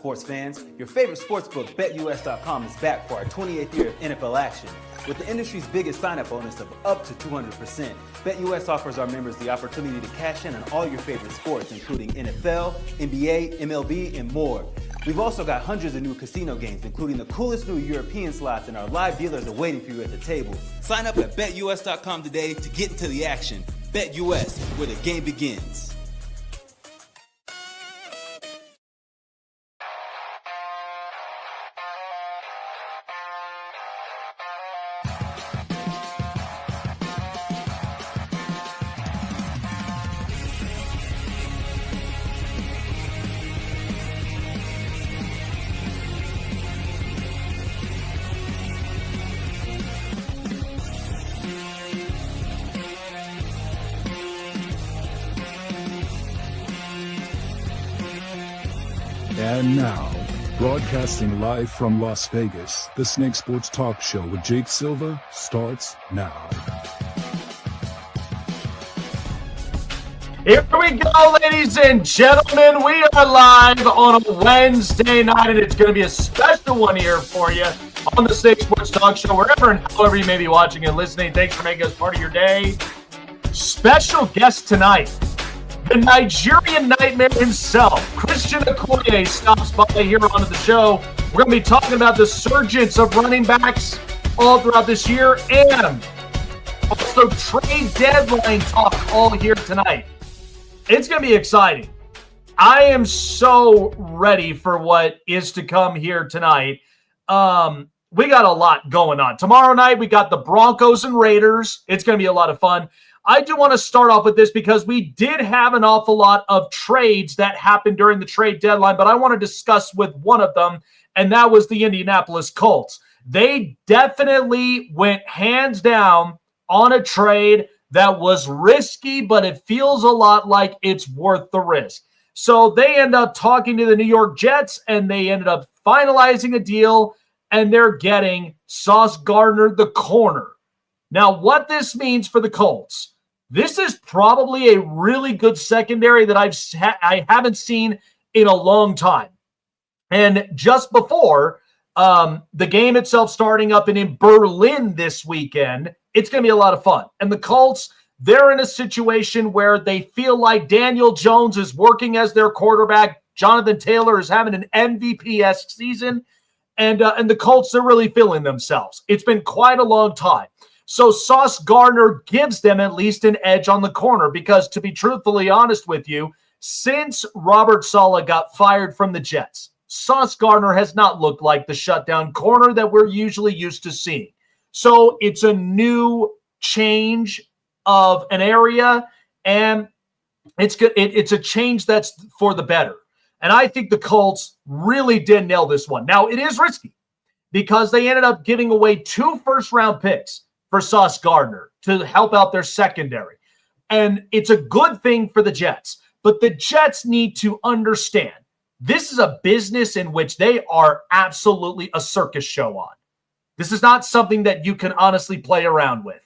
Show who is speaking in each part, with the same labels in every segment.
Speaker 1: sports fans. Your favorite sportsbook, BetUS.com, is back for our 28th year of NFL action. With the industry's biggest sign-up bonus of up to 200%, BetUS offers our members the opportunity to cash in on all your favorite sports, including NFL, NBA, MLB, and more. We've also got hundreds of new casino games, including the coolest new European slots, and our live dealers are waiting for you at the table. Sign up at BetUS.com today to get into the action. BetUS, where the game begins.
Speaker 2: And now, broadcasting live from Las Vegas, the Snake Sports Talk Show with Jake Silva starts now.
Speaker 3: Here we go, ladies and gentlemen. We are live on a Wednesday night, and it's going to be a special one here for you on the Snake Sports Talk Show, wherever and however you may be watching and listening. Thanks for making us part of your day. Special guest tonight. The Nigerian Nightmare himself, Christian Okoye, stops by here onto the show. We're going to be talking about the surgence of running backs all throughout this year and also trade deadline talk all here tonight. It's going to be exciting. I am so ready for what is to come here tonight. We got a lot going on. Tomorrow night, we got the Broncos and Raiders. It's going to be a lot of fun. I do want to start off with this because we did have an awful lot of trades that happened during the trade deadline, but I want to discuss with one of them, and that was the Indianapolis Colts. They definitely went hands down on a trade that was risky, but it feels a lot like it's worth the risk. So they end up talking to the New York Jets, and they ended up finalizing a deal, and they're getting Sauce Gardner, the corner. Now, what this means for the Colts, this is probably a really good secondary that I haven't seen in a long time. And just before the game itself starting up in Berlin this weekend, it's going to be a lot of fun. And the Colts, they're in a situation where they feel like Daniel Jones is working as their quarterback. Jonathan Taylor is having an MVP-esque season. And the Colts are really feeling themselves. It's been quite a long time. So Sauce Gardner gives them at least an edge on the corner because, to be truthfully honest with you, since Robert Saleh got fired from the Jets, Sauce Gardner has not looked like the shutdown corner that we're usually used to seeing. So it's a new change of an area, and it's good. It's a change that's for the better. And I think the Colts really did nail this one. Now, it is risky because they ended up giving away 2 first-round picks for Sauce Gardner to help out their secondary. And it's a good thing for the Jets. But the Jets need to understand this is a business in which they are absolutely a circus show on. This is not something that you can honestly play around with.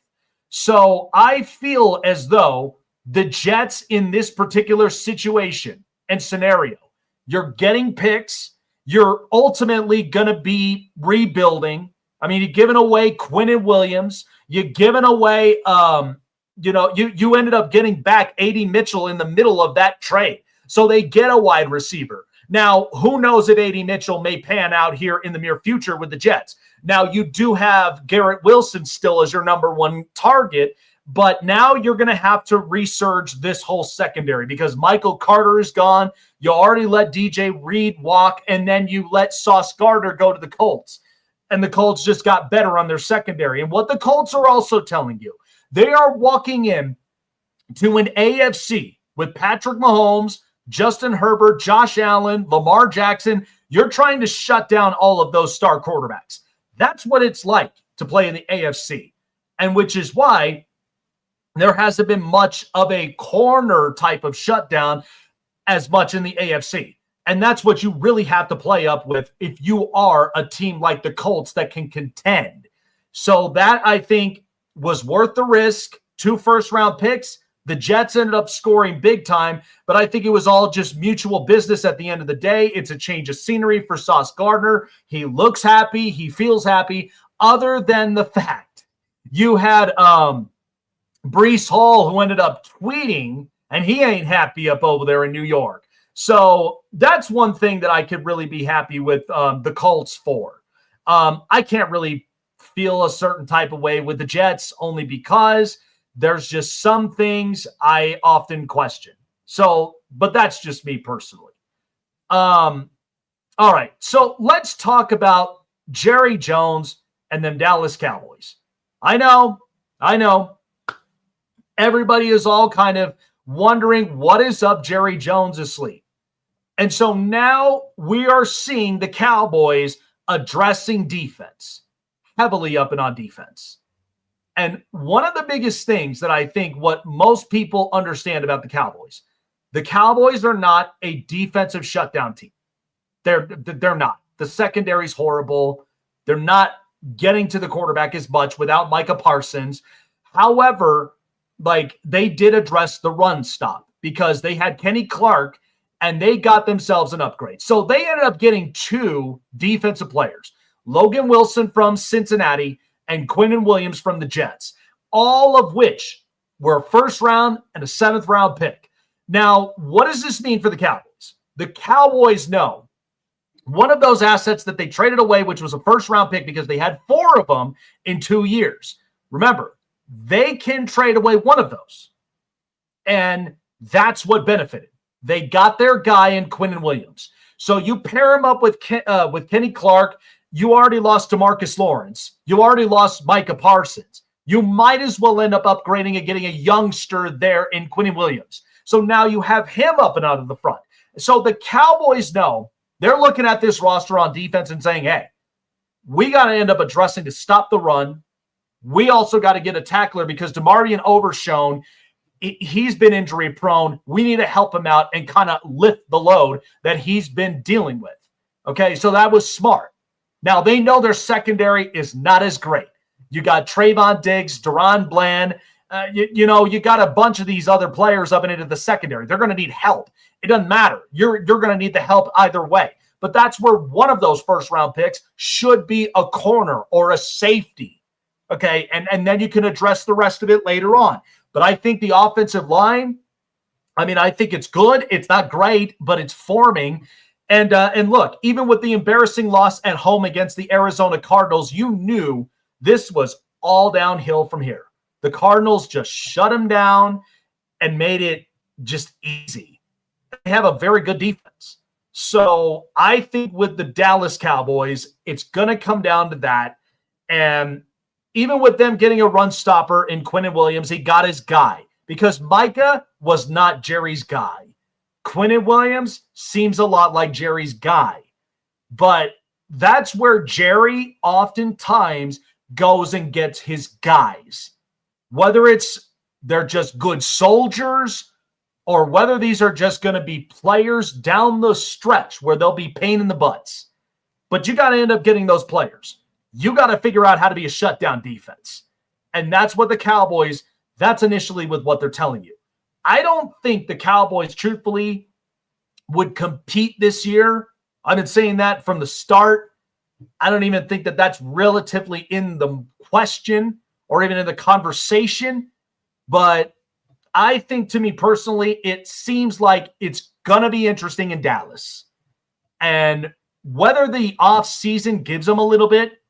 Speaker 3: So I feel as though the Jets in this particular situation and scenario, you're getting picks. You're ultimately going to be rebuilding. I mean, you're giving away Quinnen Williams. You're giving away, you ended up getting back A.D. Mitchell in the middle of that trade. So they get a wide receiver. Now, who knows if A.D. Mitchell may pan out here in the near future with the Jets. Now, you do have Garrett Wilson still as your number one target, but now you're going to have to resurge this whole secondary because Michael Carter is gone. You already let DJ Reed walk, and then you let Sauce Gardner go to the Colts. And the Colts just got better on their secondary. And what the Colts are also telling you, they are walking in to an AFC with Patrick Mahomes, Justin Herbert, Josh Allen, Lamar Jackson. You're trying to shut down all of those star quarterbacks. That's what it's like to play in the AFC. And which is why there hasn't been much of a corner type of shutdown as much in the AFC. And that's what you really have to play up with if you are a team like the Colts that can contend. So that, I think, was worth the risk. 2 first-round picks. The Jets ended up scoring big time, but I think it was all just mutual business at the end of the day. It's a change of scenery for Sauce Gardner. He looks happy. He feels happy, other than the fact you had Breece Hall, who ended up tweeting, and he ain't happy up over there in New York. So that's one thing that I could really be happy with the Colts for. I can't really feel a certain type of way with the Jets, only because there's just some things I often question. So, but that's just me personally. All right. So let's talk about Jerry Jones and them Dallas Cowboys. I know. Everybody is all kind of wondering what is up Jerry Jones' sleeve. And so now we are seeing the Cowboys addressing defense, heavily up and on defense. And one of the biggest things that I think what most people understand about the Cowboys are not a defensive shutdown team. They're not. The secondary's horrible. They're not getting to the quarterback as much without Micah Parsons. However, like, they did address the run stop because they had Kenny Clark and they got themselves an upgrade. So they ended up getting 2 defensive players, Logan Wilson from Cincinnati and Quinnen Williams from the Jets, all of which were a first round and a 7th round pick. Now, what does this mean for the Cowboys? The Cowboys know one of those assets that they traded away, which was a first round pick because they had 4 of them in 2 years. Remember, they can trade away one of those. And that's what benefited. They got their guy in Quinnen Williams. So you pair him up with Kenny Clark. You already lost DeMarcus Lawrence. You already lost Micah Parsons. You might as well end up upgrading and getting a youngster there in Quinnen Williams. So now you have him up and out of the front. So the Cowboys know they're looking at this roster on defense and saying, hey, we got to end up addressing to stop the run. We also got to get a tackler because DeMarvion Overshown, he's been injury prone. We need to help him out and kind of lift the load that he's been dealing with. Okay, so that was smart. Now, they know their secondary is not as great. You got Trayvon Diggs, Deron Bland. You got a bunch of these other players up and into the secondary. They're going to need help. It doesn't matter. You're going to need the help either way. But that's where one of those first-round picks should be a corner or a safety. Okay, and then you can address the rest of it later on. But I think the offensive line, I think it's good. It's not great, but it's forming. And look, even with the embarrassing loss at home against the Arizona Cardinals, you knew this was all downhill from here. The Cardinals just shut them down and made it just easy. They have a very good defense. So I think with the Dallas Cowboys, it's going to come down to that. And even with them getting a run stopper in Quinnen Williams, he got his guy because Micah was not Jerry's guy. Quinnen Williams seems a lot like Jerry's guy. But that's where Jerry oftentimes goes and gets his guys. Whether they're just good soldiers or whether these are just going to be players down the stretch where they'll be pain in the butts. But you got to end up getting those players. You got to figure out how to be a shutdown defense. And that's what the Cowboys, that's initially with what they're telling you. I don't think the Cowboys, truthfully, would compete this year. I've been saying that from the start. I don't even think that that's relatively in the question or even in the conversation. But I think, to me personally, it seems like it's going to be interesting in Dallas. And whether the offseason gives them a little bit,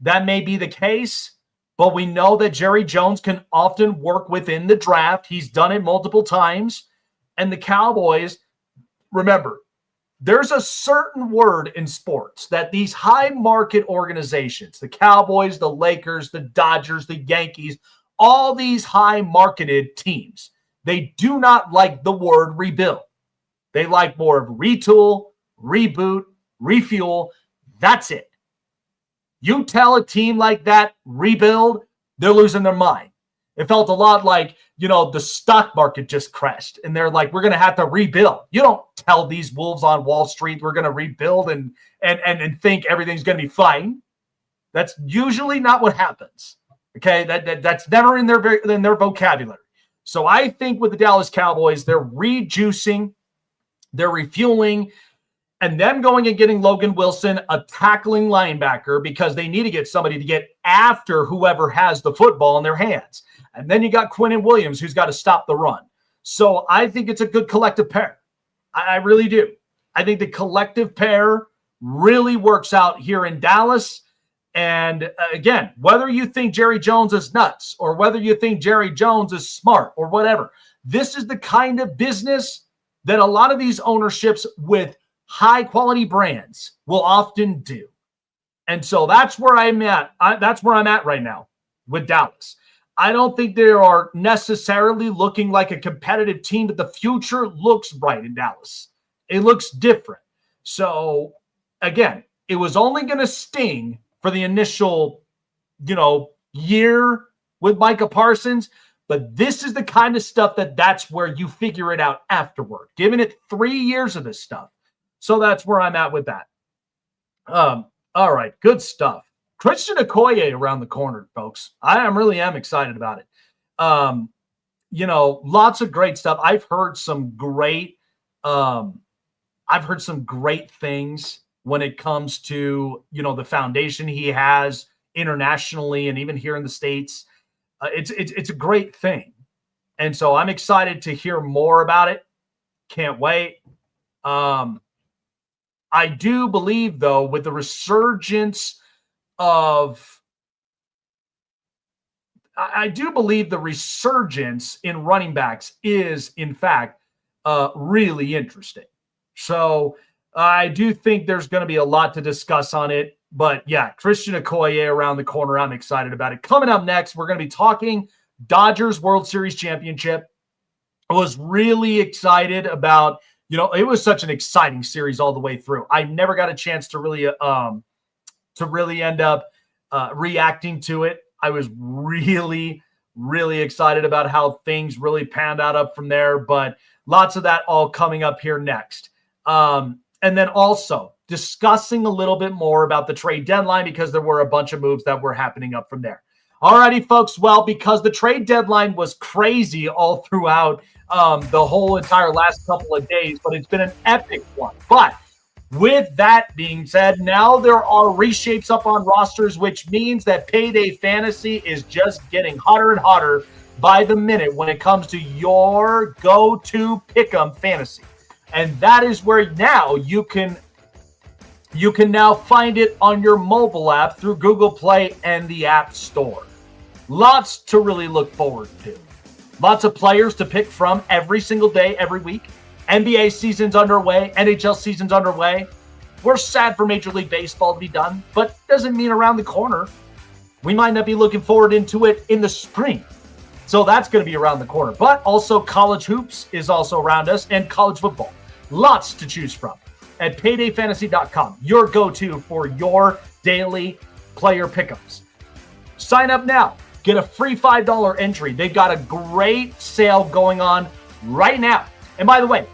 Speaker 3: that may be the case. But we know that Jerry Jones can often work within the draft. He's done it multiple times. And the Cowboys, remember, there's a certain word in sports that these high market organizations, the Cowboys, the Lakers, the Dodgers, the Yankees, all these high marketed teams, they do not like the word rebuild. They like more of retool, reboot, refuel. That's it. You tell a team like that, rebuild, they're losing their mind. It felt a lot like, the stock market just crashed and they're like, we're going to have to rebuild. You don't tell these wolves on Wall Street, we're going to rebuild and think everything's going to be fine. That's usually not what happens. Okay. That's never in their vocabulary. So I think with the Dallas Cowboys, they're rejuicing, they're refueling, and them going and getting Logan Wilson, a tackling linebacker, because they need to get somebody to get after whoever has the football in their hands. And then you got Quinnen Williams, who's got to stop the run. So I think it's a good collective pair. I really do. I think the collective pair really works out here in Dallas. And again, whether you think Jerry Jones is nuts or whether you think Jerry Jones is smart or whatever, this is the kind of business that a lot of these ownerships with high-quality brands will often do. And so that's where I'm at. That's where I'm at right now with Dallas. I don't think they are necessarily looking like a competitive team, but the future looks bright in Dallas. It looks different. So, again, it was only going to sting for the initial, year with Micah Parsons, but this is the kind of stuff that's where you figure it out afterward, giving it 3 years of this stuff. So that's where I'm at with that. All right, good stuff. Christian Okoye around the corner, folks. I really am excited about it. Lots of great stuff. I've heard some great things when it comes to, the foundation he has internationally and even here in the States. It's a great thing. And so I'm excited to hear more about it. Can't wait. I do believe, though, with the resurgence in running backs is, in fact, really interesting. So I do think there's going to be a lot to discuss on it. But, yeah, Christian Okoye around the corner. I'm excited about it. Coming up next, we're going to be talking Dodgers World Series Championship. I was really excited about, it was such an exciting series all the way through. I never got a chance to really end up reacting to it. I was really, really excited about how things really panned out up from there. But lots of that all coming up here next. And then also discussing a little bit more about the trade deadline because there were a bunch of moves that were happening up from there. Alrighty, folks. Well, because the trade deadline was crazy all throughout the whole entire last couple of days, but it's been an epic one. But with that being said, now there are reshapes up on rosters, which means that Payday Fantasy is just getting hotter and hotter by the minute when it comes to your go-to pick'em fantasy. And that is where now you can now find it on your mobile app through Google Play and the App Store. Lots to really look forward to. Lots of players to pick from every single day, every week. NBA season's underway. NHL season's underway. We're sad for Major League Baseball to be done, but doesn't mean around the corner. We might not be looking forward into it in the spring. So that's going to be around the corner. But also college hoops is also around us and college football. Lots to choose from at paydayfantasy.com, your go-to for your daily player pickups. Sign up now. Get a free $5 entry. They've got a great sale going on right now. And by the way,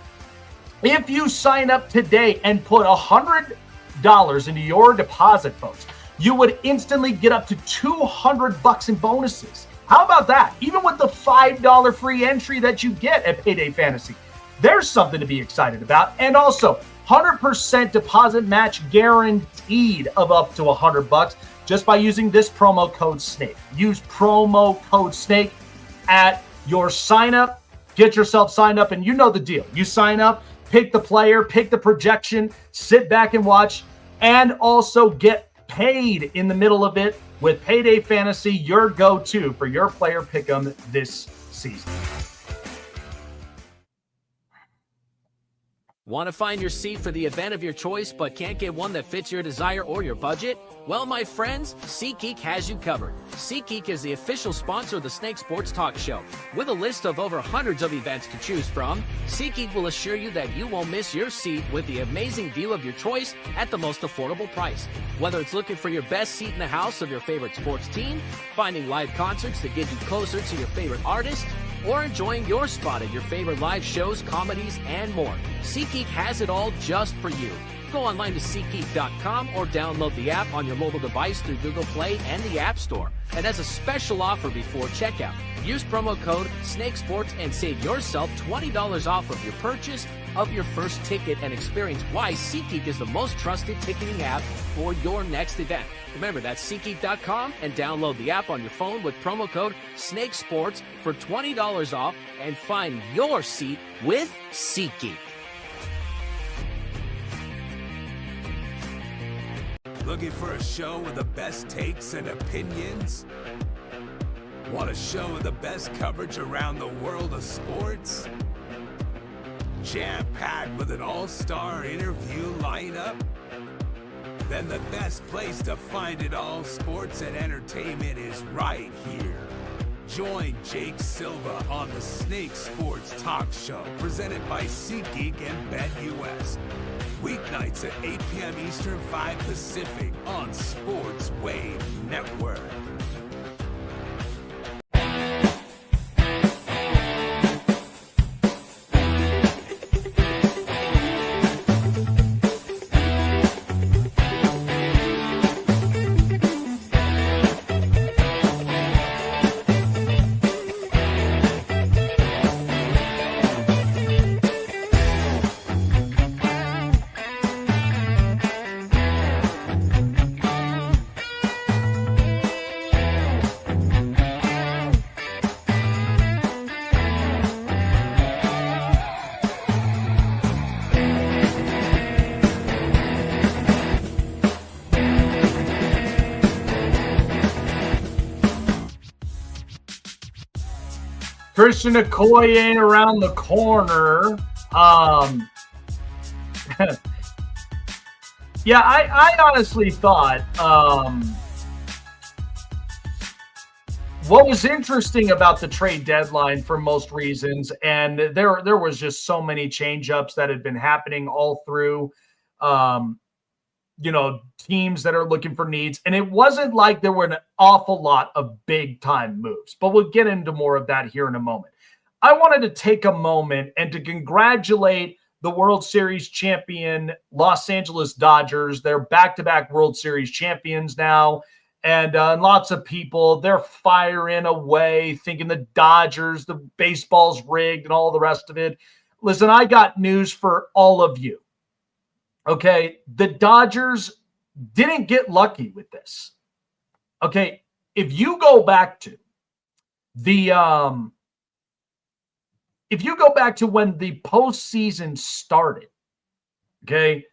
Speaker 3: if you sign up today and put $100 into your deposit, folks, you would instantly get up to $200 in bonuses. How about that? Even with the $5 free entry that you get at Payday Fantasy, there's something to be excited about. And also, 100% deposit match guaranteed of up to $100 just by using this promo code SNAKE. Use promo code SNAKE at your sign up. Get yourself signed up, and you know the deal. You sign up, pick the player, pick the projection, sit back and watch, and also get paid in the middle of it with Payday Fantasy, your go-to for your player pick'em this season.
Speaker 4: Want to find your seat for the event of your choice but can't get one that fits your desire or your budget? Well, my friends, SeatGeek has you covered. SeatGeek is the official sponsor of the Snake Sports Talk Show. With a list of over hundreds of events to choose from, SeatGeek will assure you that you won't miss your seat with the amazing view of your choice at the most affordable price. Whether it's looking for your best seat in the house of your favorite sports team, finding live concerts that get you closer to your favorite artist, or enjoying your spot at your favorite live shows, comedies, and more, SeatGeek has it all just for you. Go online to SeatGeek.com or download the app on your mobile device through Google Play and the App Store. And as a special offer before checkout, use promo code SNAKESPORTS and save yourself $20 off of your purchase of your first ticket and experience why SeatGeek is the most trusted ticketing app for your next event. Remember, that's SeatGeek.com and download the app on your phone with promo code SNAKESPORTS for $20 off and find your seat with SeatGeek.
Speaker 5: Looking for a show with the best takes and opinions? Want a show with the best coverage around the world of sports? Jam-packed with an all-star interview lineup? Then the best place to find it all, sports and entertainment, is right here. Join Jake Silva on the Snake Sports Talk Show, presented by SeatGeek and BetUS. Weeknights at 8 p.m. Eastern, 5 Pacific on Sports Wave Network.
Speaker 3: Christian Okoye ain't around the corner. Yeah, I honestly thought what was interesting about the trade deadline for most reasons, and there was just so many change-ups that had been happening all through, teams that are looking for needs. And it wasn't like there were an awful lot of big-time moves, but we'll get into more of that here in a moment. I wanted to take a moment and to congratulate the World Series champion Los Angeles Dodgers. They're back-to-back World Series champions now. And lots of people, they're firing away, thinking the Dodgers, the baseball's rigged and all the rest of it. Listen, I got news for all of you. Okay, the Dodgers didn't get lucky with this. Okay, if you go back to when the postseason started, okay,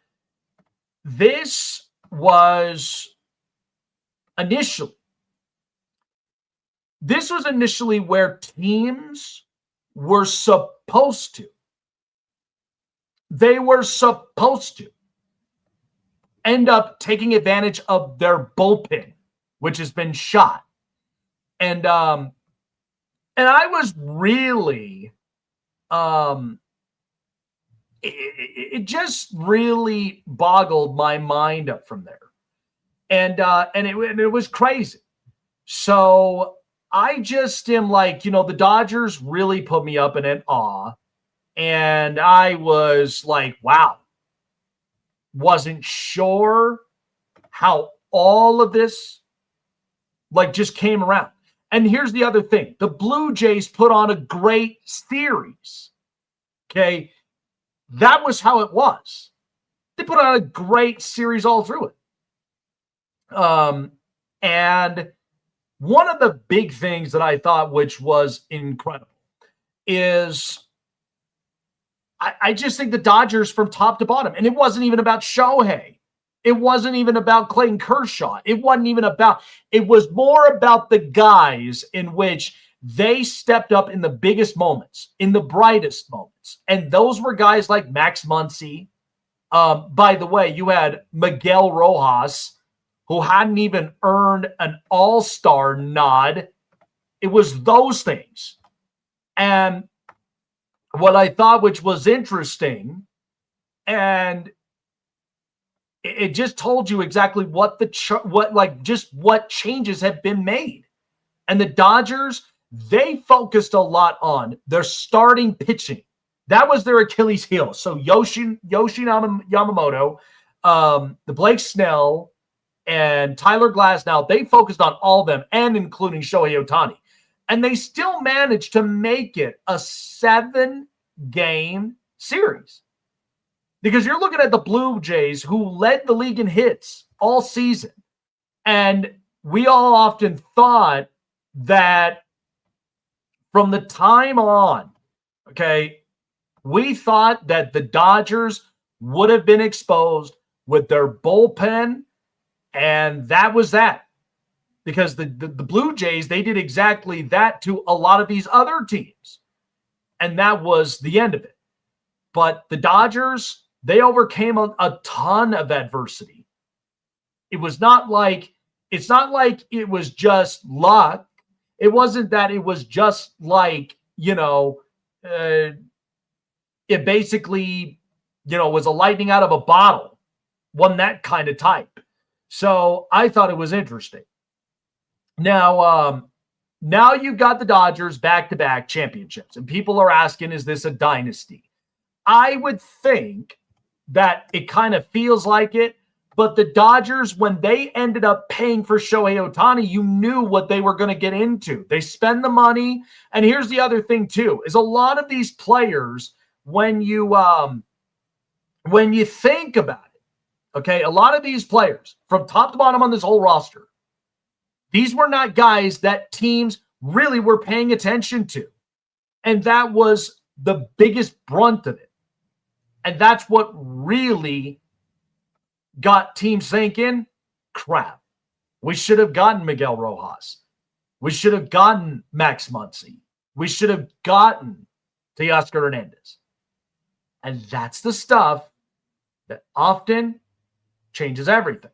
Speaker 3: this was initially where teams were supposed to. They were supposed to end up taking advantage of their bullpen, which has been shot. And I was really, it just really boggled my mind up from there. And it was crazy. So I just am like, the Dodgers really put me up in an awe. And I was like, wow. Wasn't sure how all of this just came around. And here's the other thing. The Blue Jays put on a great series. Okay. That was how it was. They put on a great series all through it. And one of the big things that I thought, which was incredible, is I just think the Dodgers from top to bottom, and it wasn't even about Shohei. It wasn't even about Clayton Kershaw. It was more about the guys in which they stepped up in the biggest moments, in the brightest moments. And those were guys like Max Muncy. By the way, you had Miguel Rojas, who hadn't even earned an all-star nod. It was those things. And what I thought, which was interesting, and it just told you exactly what changes have been made. And the Dodgers, they focused a lot on their starting pitching. That was their Achilles heel. So Yoshi Yamamoto, the Blake Snell and Tyler Glasnow, they focused on all of them, and including Shohei Ohtani. And they still managed to make it a 7-game series. Because you're looking at the Blue Jays, who led the league in hits all season. And we all often thought that from the time on, okay, we thought that the Dodgers would have been exposed with their bullpen, and that was that. Because the Blue Jays, they did exactly that to a lot of these other teams. And that was the end of it. But the Dodgers, they overcame a ton of adversity. It's not like it was just luck. It wasn't that it was just like, it basically, was a lightning out of a bottle. Wasn't that kind of type. So I thought it was interesting. Now you've got the Dodgers back-to-back championships, and people are asking, is this a dynasty? I would think that it kind of feels like it, but the Dodgers, when they ended up paying for Shohei Ohtani, you knew what they were going to get into. They spend the money, and here's the other thing too, is a lot of these players, when you think about it, okay, a lot of these players from top to bottom on this whole roster, these were not guys that teams really were paying attention to. And that was the biggest brunt of it. And that's what really got teams thinking, crap, we should have gotten Miguel Rojas. We should have gotten Max Muncy. We should have gotten Teoscar Hernandez. And that's the stuff that often changes everything.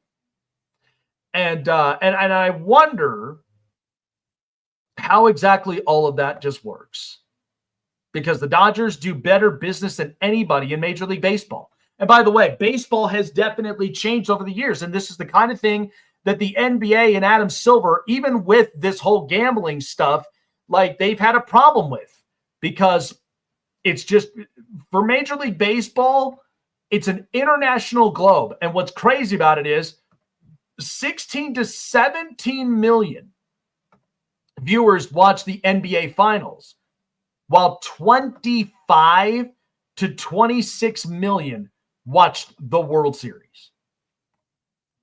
Speaker 3: And I wonder how exactly all of that just works. Because the Dodgers do better business than anybody in Major League Baseball. And by the way, baseball has definitely changed over the years. And this is the kind of thing that the NBA and Adam Silver, even with this whole gambling stuff, like they've had a problem with. Because it's just, for Major League Baseball, it's an international globe. And what's crazy about it is 16 to 17 million viewers watch the NBA Finals, while 25 to 26 million watched the World Series.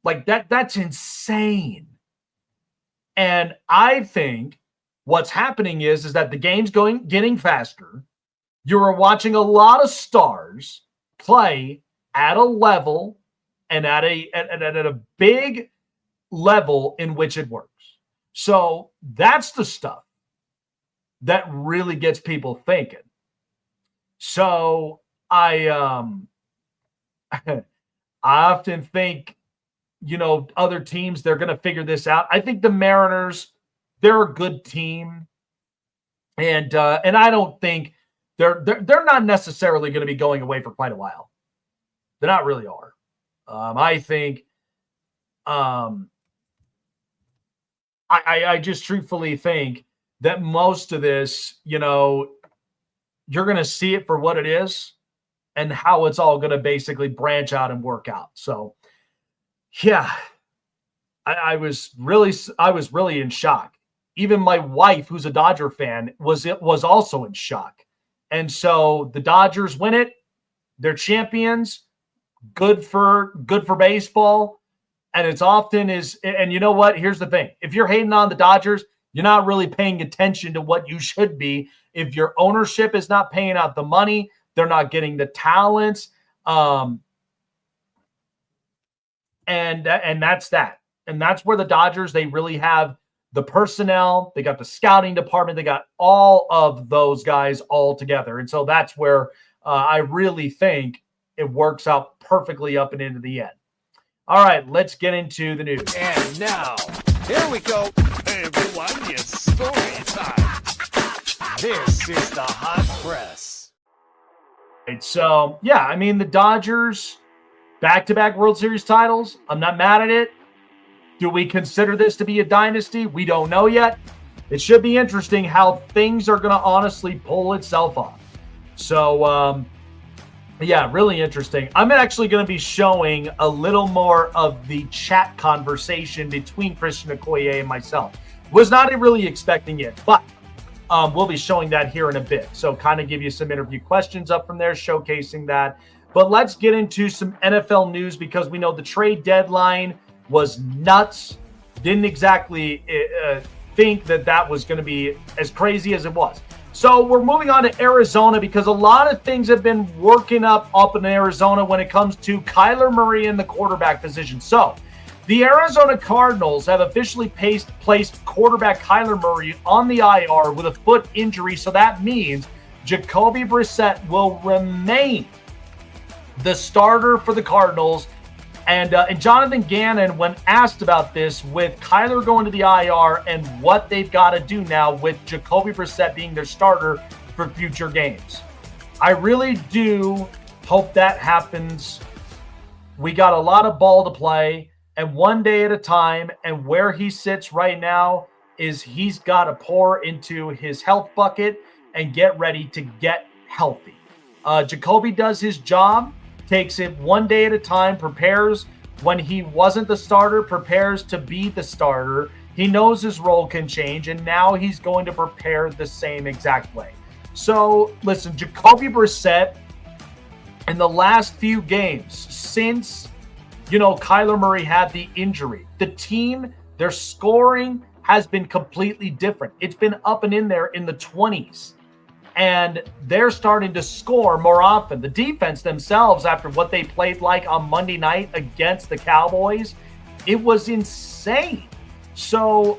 Speaker 3: Like that's insane. And I think what's happening is that the game's getting faster. You're watching a lot of stars play at a level and at a big level in which it works. So that's the stuff that really gets people thinking. So I often think, other teams, they're going to figure this out. I think the Mariners, they're a good team. And I don't think they're not necessarily going to be going away for quite a while. They not really are. I think I just truthfully think that most of this, you're going to see it for what it is and how it's all going to basically branch out and work out. So, yeah, I was really in shock. Even my wife, who's a Dodger fan, was also in shock. And so the Dodgers win it. They're champions. Good for baseball. And it's often is, and you know what? Here's the thing. If you're hating on the Dodgers, you're not really paying attention to what you should be. If your ownership is not paying out the money, they're not getting the talents. And that's that. And that's where the Dodgers, they really have the personnel. They got the scouting department. They got all of those guys all together. And so that's where I really think it works out perfectly up and into the end. All right, let's get into the news.
Speaker 5: And now, here we go. Hey, everyone, it's story time. This is the hot press.
Speaker 3: Right, so, yeah, I mean, the Dodgers, back-to-back World Series titles. I'm not mad at it. Do we consider this to be a dynasty? We don't know yet. It should be interesting how things are going to honestly pull itself off. So, Yeah, really interesting. I'm actually going to be showing a little more of the chat conversation between Christian Okoye and myself. Was not really expecting it, but we'll be showing that here in a bit. So kind of give you some interview questions up from there, showcasing that. But let's get into some NFL news because we know the trade deadline was nuts. Didn't exactly think that was going to be as crazy as it was. So we're moving on to Arizona because a lot of things have been working up in Arizona when it comes to Kyler Murray in the quarterback position. So the Arizona Cardinals have officially placed quarterback Kyler Murray on the IR with a foot injury. So that means Jacoby Brissett will remain the starter for the Cardinals. And Jonathan Gannon, when asked about this, with Kyler going to the IR and what they've got to do now with Jacoby Brissett being their starter for future games. I really do hope that happens. We got a lot of ball to play, and one day at a time, and where he sits right now is he's got to pour into his health bucket and get ready to get healthy. Jacoby does his job. Takes it one day at a time, prepares when he wasn't the starter, prepares to be the starter. He knows his role can change, and now he's going to prepare the same exact way. So, listen, Jacoby Brissett, in the last few games, since, Kyler Murray had the injury, the team, their scoring has been completely different. It's been up and in there in the 20s. And they're starting to score more often. The defense themselves, after what they played like on Monday night against the Cowboys, it was insane. So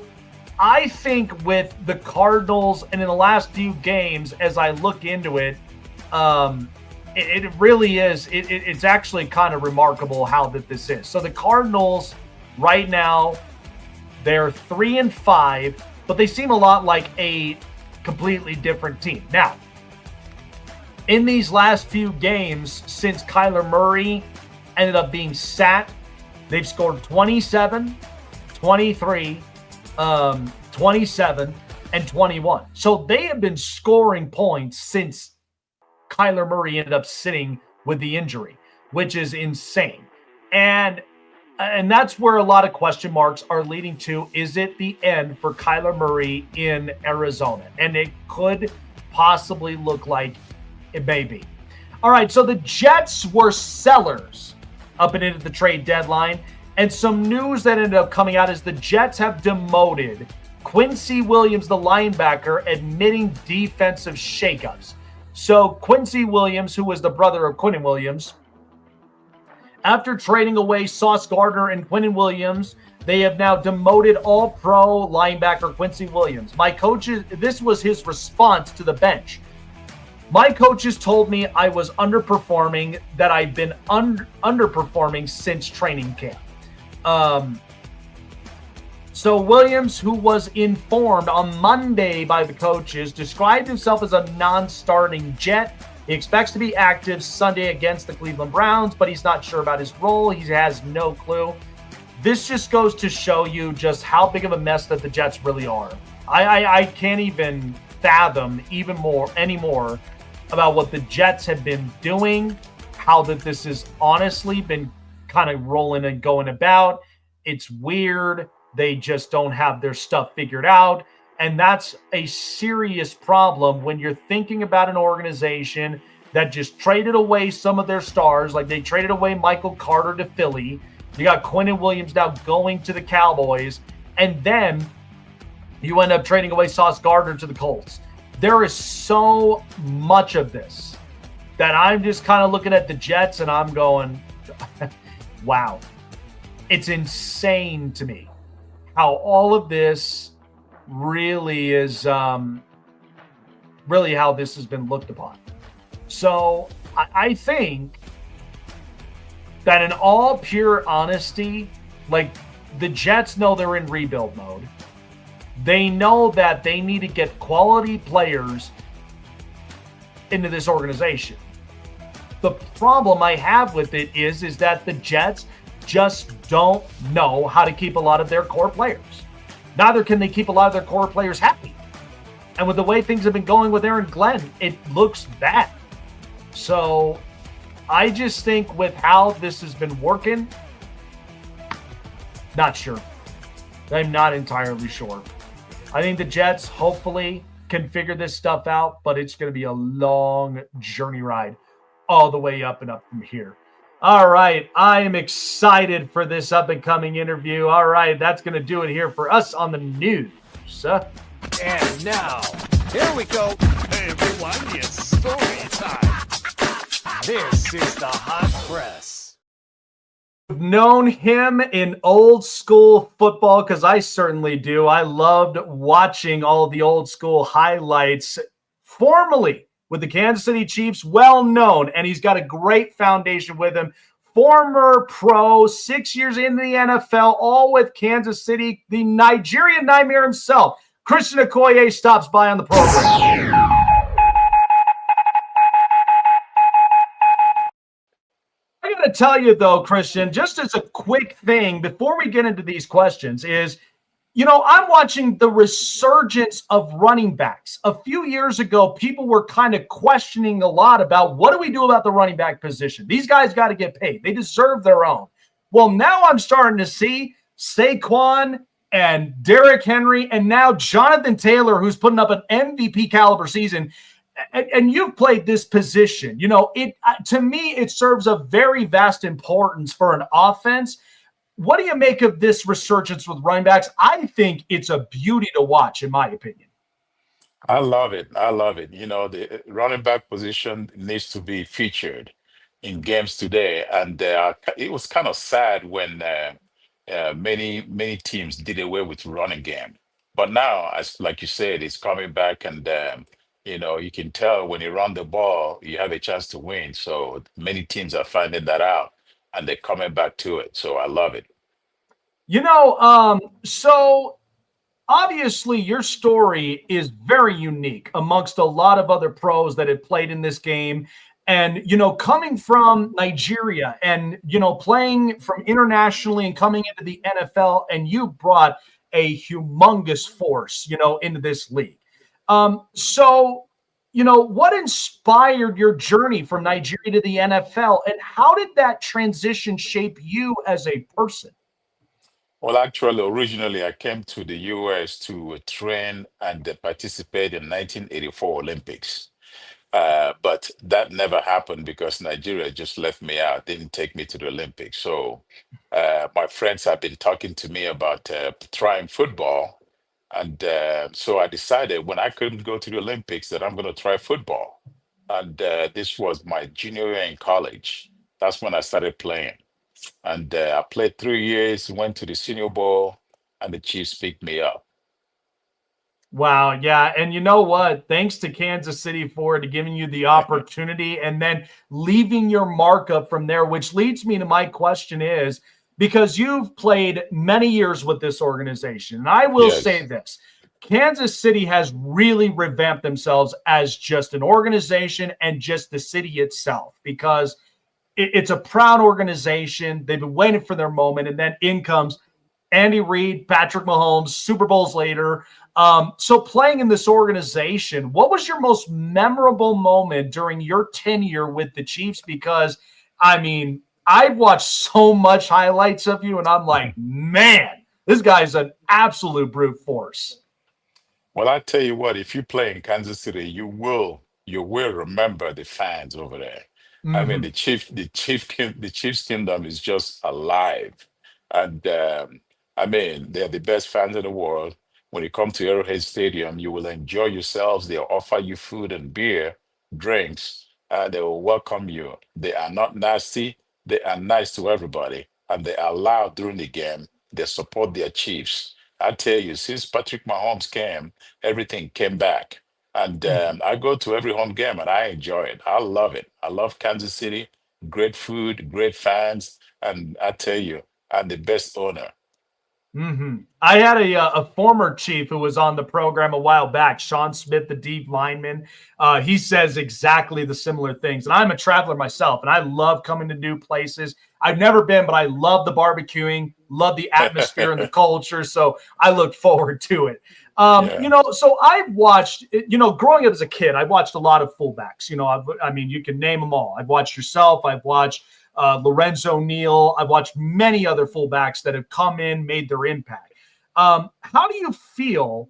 Speaker 3: I think with the Cardinals and in the last few games, as I look into it, it really is. It's actually kind of remarkable how this is. So the Cardinals right now, they're 3-5, but they seem a lot like a completely different team. Now, in these last few games since Kyler Murray ended up being sat, they've scored 27, 23, 27, and 21. So they have been scoring points since Kyler Murray ended up sitting with the injury, which is insane. And that's where a lot of question marks are leading to. Is it the end for Kyler Murray in Arizona? And it could possibly look like it may be. All right, so the Jets were sellers up and into the trade deadline. And some news that ended up coming out is the Jets have demoted Quincy Williams, the linebacker, admitting defensive shakeups. So Quincy Williams, who was the brother of Quinnen Williams, after trading away Sauce Gardner and Quinnen Williams, they have now demoted all-pro linebacker Quincy Williams. My coaches, this was his response to the bench. My coaches told me I was underperforming, that I've been underperforming since training camp. So Williams, who was informed on Monday by the coaches, described himself as a non-starting Jet. He expects to be active Sunday against the Cleveland Browns, but he's not sure about his role. He has no clue. This just goes to show you just how big of a mess that the Jets really are. I can't even fathom anymore about what the Jets have been doing, how that this has honestly been kind of rolling and going about. It's weird. They just don't have their stuff figured out. And that's a serious problem when you're thinking about an organization that just traded away some of their stars, like they traded away Michael Carter to Philly. You got Quinnen Williams now going to the Cowboys, and then you end up trading away Sauce Gardner to the Colts. There is so much of this that I'm just kind of looking at the Jets and I'm going, wow. It's insane to me how all of this really is really how this has been looked upon. So I think that in all pure honesty, like the Jets know they're in rebuild mode. They know that they need to get quality players into this organization. The problem I have with it is that the Jets just don't know how to keep a lot of their core players. Neither can they keep a lot of their core players happy. And with the way things have been going with Aaron Glenn, it looks bad. So I just think with how this has been working, not sure. I'm not entirely sure. I think the Jets hopefully can figure this stuff out, but it's going to be a long journey ride all the way up and up from here. All right, I am excited for this up-and-coming interview. All right, that's going to do it here for us on the news.
Speaker 6: And now, here we go. Hey everyone, it's story time. This is the Hot Press.
Speaker 3: I've known him in old school football because I certainly do. I loved watching all the old school highlights. Formerly with the Kansas City Chiefs, well known, and he's got a great foundation with him. Former pro, 6 years in the NFL, all with Kansas City, the Nigerian Nightmare himself. Christian Okoye stops by on the program. I got to tell you, though, Christian, just as a quick thing before we get into these questions is, I'm watching the resurgence of running backs. A few years ago, people were kind of questioning a lot about what do we do about the running back position? These guys got to get paid. They deserve their own. Well, now I'm starting to see Saquon and Derrick Henry and now Jonathan Taylor, who's putting up an MVP caliber season. And you've played this position. To me, it serves a very vast importance for an offense. What do you make of this resurgence with running backs? I think it's a beauty to watch, in my opinion.
Speaker 7: I love it. The running back position needs to be featured in games today. And it was kind of sad when many teams did away with running game. But now, as like you said, it's coming back, and you can tell when you run the ball, you have a chance to win. So many teams are finding that out, and they're coming back to it. So I love it.
Speaker 3: So obviously your story is very unique amongst a lot of other pros that have played in this game. And, coming from Nigeria and, playing from internationally and coming into the NFL, and you brought a humongous force, into this league. What inspired your journey from Nigeria to the NFL, and how did that transition shape you as a person?
Speaker 7: Well, actually, originally I came to the US to train and participate in 1984 Olympics. But that never happened because Nigeria just left me out, didn't take me to the Olympics. So my friends have been talking to me about trying football. And so I decided when I couldn't go to the Olympics that I'm going to try football. And this was my junior year in college. That's when I started playing. And I played 3 years, went to the Senior Bowl, and the Chiefs picked me up.
Speaker 3: Wow. Yeah. And you know what? Thanks to Kansas City for giving you the opportunity and then leaving your mark up from there, which leads me to my question is, because you've played many years with this organization, and I will say this, Kansas City has really revamped themselves as just an organization and just the city itself, because it's a proud organization. They've been waiting for their moment, and then in comes Andy Reid, Patrick Mahomes, Super Bowls later. So playing in this organization, what was your most memorable moment during your tenure with the Chiefs? Because, I've watched so much highlights of you, and I'm like, man, this guy's an absolute brute force.
Speaker 7: Well, I tell you what, if you play in Kansas City, you will remember the fans over there.
Speaker 3: Mm-hmm.
Speaker 7: The Chiefs kingdom is just alive, and they're the best fans in the world. When you come to Arrowhead Stadium, you will enjoy yourselves. They'll offer you food and beer, drinks. They will welcome you. They are not nasty. They are nice to everybody, and they are loud during the game. They support their Chiefs. I tell you, since Patrick Mahomes came, everything came back. And I go to every home game, and I enjoy it. I love it. I love Kansas City. Great food, great fans, and I tell you, I'm the best owner.
Speaker 3: Mm-hmm. I had a former Chief who was on the program a while back, Sean Smith, the deep lineman. He says exactly the similar things. And I'm a traveler myself, and I love coming to new places. I've never been, but I love the barbecuing, love the atmosphere and the culture. So I look forward to it.
Speaker 7: Yeah.
Speaker 3: So I've watched, growing up as a kid, I watched a lot of fullbacks. You can name them all. I've watched yourself. I've watched Lorenzo Neal. I've watched many other fullbacks that have come in, made their impact. How do you feel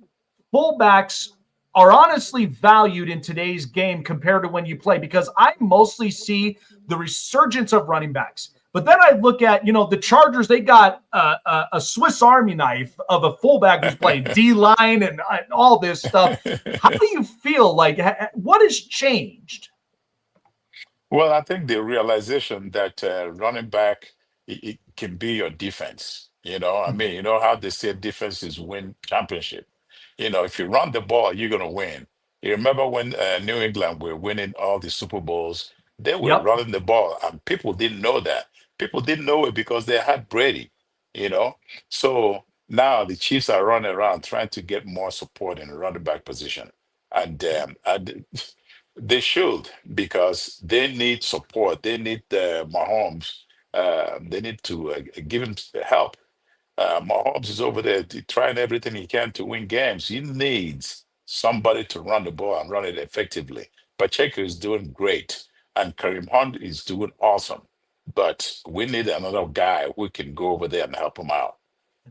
Speaker 3: fullbacks are honestly valued in today's game compared to when you play? Because I mostly see the resurgence of running backs. But then I look at, the Chargers, they got a Swiss Army knife of a fullback who's playing D-line and all this stuff. How do you feel? Like, what has changed?
Speaker 7: Well, I think the realization that running back it can be your defense. I mean, you know how they say defenses win championship. If you run the ball, you're gonna win. You remember when New England were winning all the Super Bowls? They were
Speaker 3: Yep.
Speaker 7: running the ball, and people didn't know that. People didn't know it because they had Brady. You know, so now the Chiefs are running around trying to get more support in the running back position, and they should because they need support. They need Mahomes. They need to give him help. Mahomes is over there trying everything he can to win games. He needs somebody to run the ball and run it effectively. Pacheco is doing great, and Kareem Hunt is doing awesome. But we need another guy who can go over there and help him out.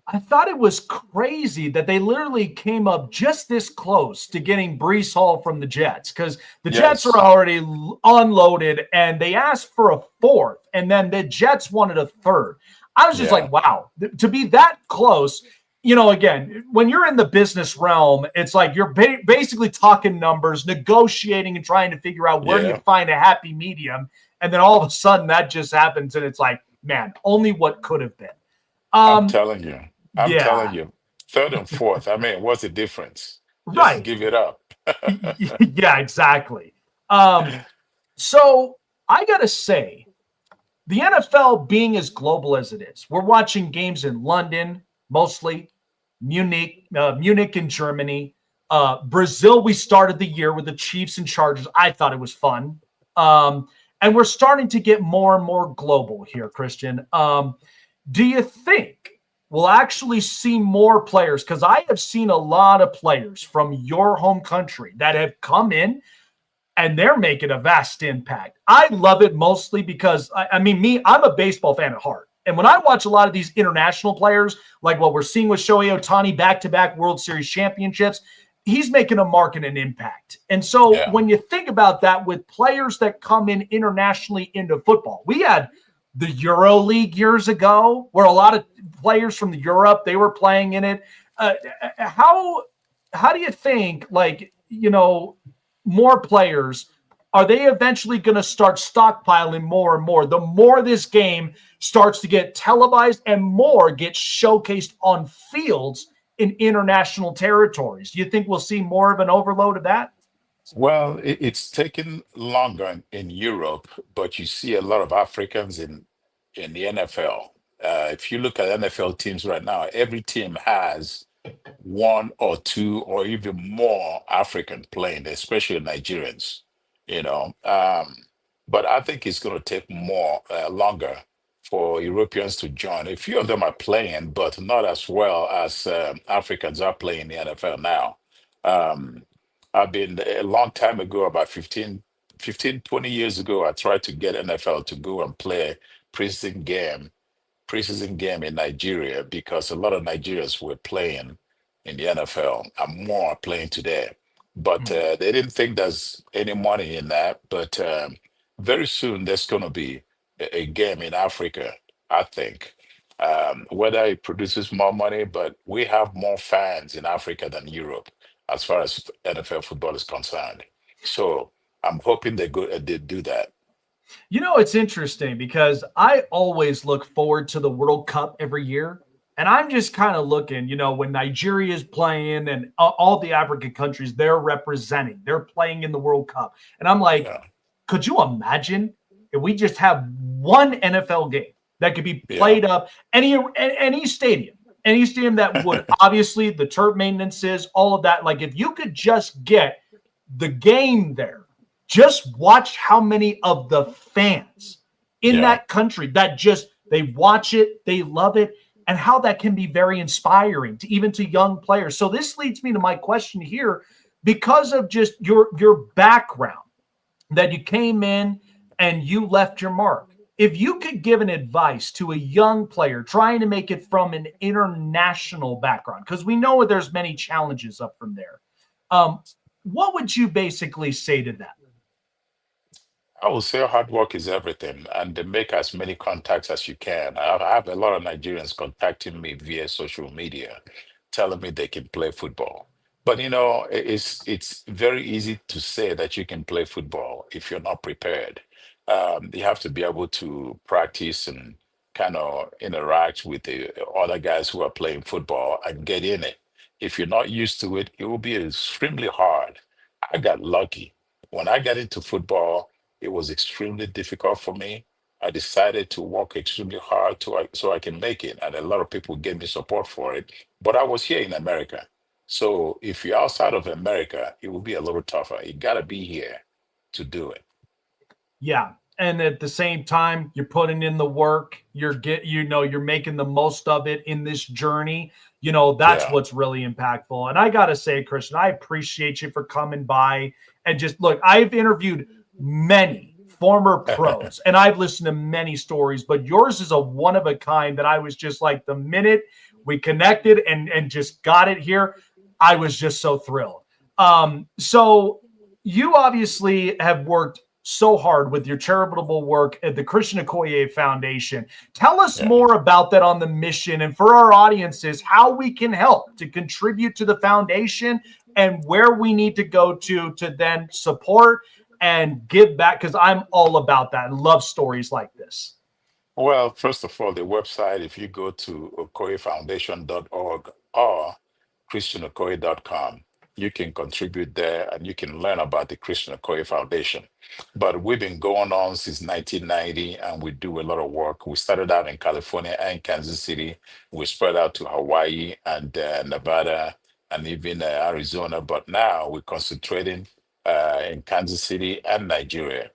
Speaker 3: I thought it was crazy that they literally came up just this close to getting Brees Hall from the Jets, because the Jets are
Speaker 7: Yes.
Speaker 3: already unloaded and they asked for a fourth, and then the Jets wanted a third. I was just
Speaker 7: Yeah.
Speaker 3: like, wow, to be that close. Again, when you're in the business realm, it's like you're basically talking numbers, negotiating, and trying to figure out where you
Speaker 7: Yeah.
Speaker 3: find a happy medium. And then all of a sudden that just happens, and it's like, man, only what could have been.
Speaker 7: I'm
Speaker 3: Um,
Speaker 7: telling you. I'm
Speaker 3: yeah,
Speaker 7: telling you. Third and fourth. I mean, what's the difference? Just
Speaker 3: right.
Speaker 7: give it up.
Speaker 3: Yeah, exactly. Um, so I gotta say, the NFL being as global as it is, we're watching games in London, mostly Munich in Germany, Brazil. We started the year with the Chiefs and Chargers. I thought it was fun. And we're starting to get more and more global here, Christian. Do you think we'll actually see more players? Because I have seen a lot of players from your home country that have come in and they're making a vast impact. I love it mostly because, I'm a baseball fan at heart. And when I watch a lot of these international players, like what we're seeing with Shohei Ohtani, back-to-back World Series championships, he's making a mark and an impact. And so
Speaker 7: Yeah.
Speaker 3: when you think about that with players that come in internationally into football, we had the Euro League years ago where a lot of players from Europe, they were playing in it. How do you think, more players, are they eventually going to start stockpiling more and more? The more this game starts to get televised and more gets showcased on fields in international territories. Do you think we'll see more of an overload of that?
Speaker 7: Well, it's taken longer in Europe, but you see a lot of Africans in the NFL. If you look at NFL teams right now, every team has one or two or even more African playing, especially Nigerians. You know, but I think it's going to take more longer for Europeans to join. A few of them are playing, but not as well as Africans are playing in the NFL now. Um, I've been a long time ago, about 20 years ago, I tried to get NFL to go and play preseason game preseason game in Nigeria because a lot of Nigerians were playing in the NFL and more are playing today. But they didn't think there's any money in that. But very soon there's going to be a game in Africa, I think. Whether it produces more money, but we have more fans in Africa than Europe as far as NFL football is concerned. So I'm hoping they do that.
Speaker 3: It's interesting because I always look forward to the World Cup every year. And I'm just kind of looking, when Nigeria is playing and all the African countries they're representing, they're playing in the World Cup. And I'm like,
Speaker 7: Yeah.
Speaker 3: could you imagine if we just have one NFL game that could be
Speaker 7: Yeah.
Speaker 3: played up any stadium that would obviously the turf maintenances, all of that. Like if you could just get the game there, just watch how many of the fans in
Speaker 7: Yeah.
Speaker 3: that country that just they watch it, they love it, and how that can be very inspiring to even to young players. So this leads me to my question here, because of just your background, that you came in and you left your mark. If you could give an advice to a young player trying to make it from an international background, because we know there's many challenges up from there, what would you basically say to them?
Speaker 7: I would say hard work is everything, and to make as many contacts as you can. I have a lot of Nigerians contacting me via social media, telling me they can play football. But it's very easy to say that you can play football if you're not prepared. You have to be able to practice and kind of interact with the other guys who are playing football and get in it. If you're not used to it, it will be extremely hard. I got lucky. When I got into football, it was extremely difficult for me. I decided to work extremely hard so I can make it. And a lot of people gave me support for it. But I was here in America. So if you're outside of America, it will be a little tougher. You got to be here to do it.
Speaker 3: Yeah. And at the same time, you're putting in the work, you're making the most of it in this journey. That's
Speaker 7: Yeah.
Speaker 3: what's really impactful. And I got to say, Christian, I appreciate you for coming by and just look, I've interviewed many former pros and I've listened to many stories, but yours is a one of a kind that I was just like, the minute we connected and just got it here, I was just so thrilled. So you obviously have worked so hard with your charitable work at the Christian Okoye Foundation. Tell us more about that on the mission, and for our audiences, how we can help to contribute to the foundation and where we need to go to then support and give back, because I'm all about that and love stories like this.
Speaker 7: Well, first of all, the website, if you go to okoyefoundation.org or christianokoye.com, you can contribute there and you can learn about the Christian Okoye Foundation. But we've been going on since 1990 and we do a lot of work. We started out in California and Kansas City. We spread out to Hawaii and Nevada and even Arizona. But now we're concentrating in Kansas City and Nigeria.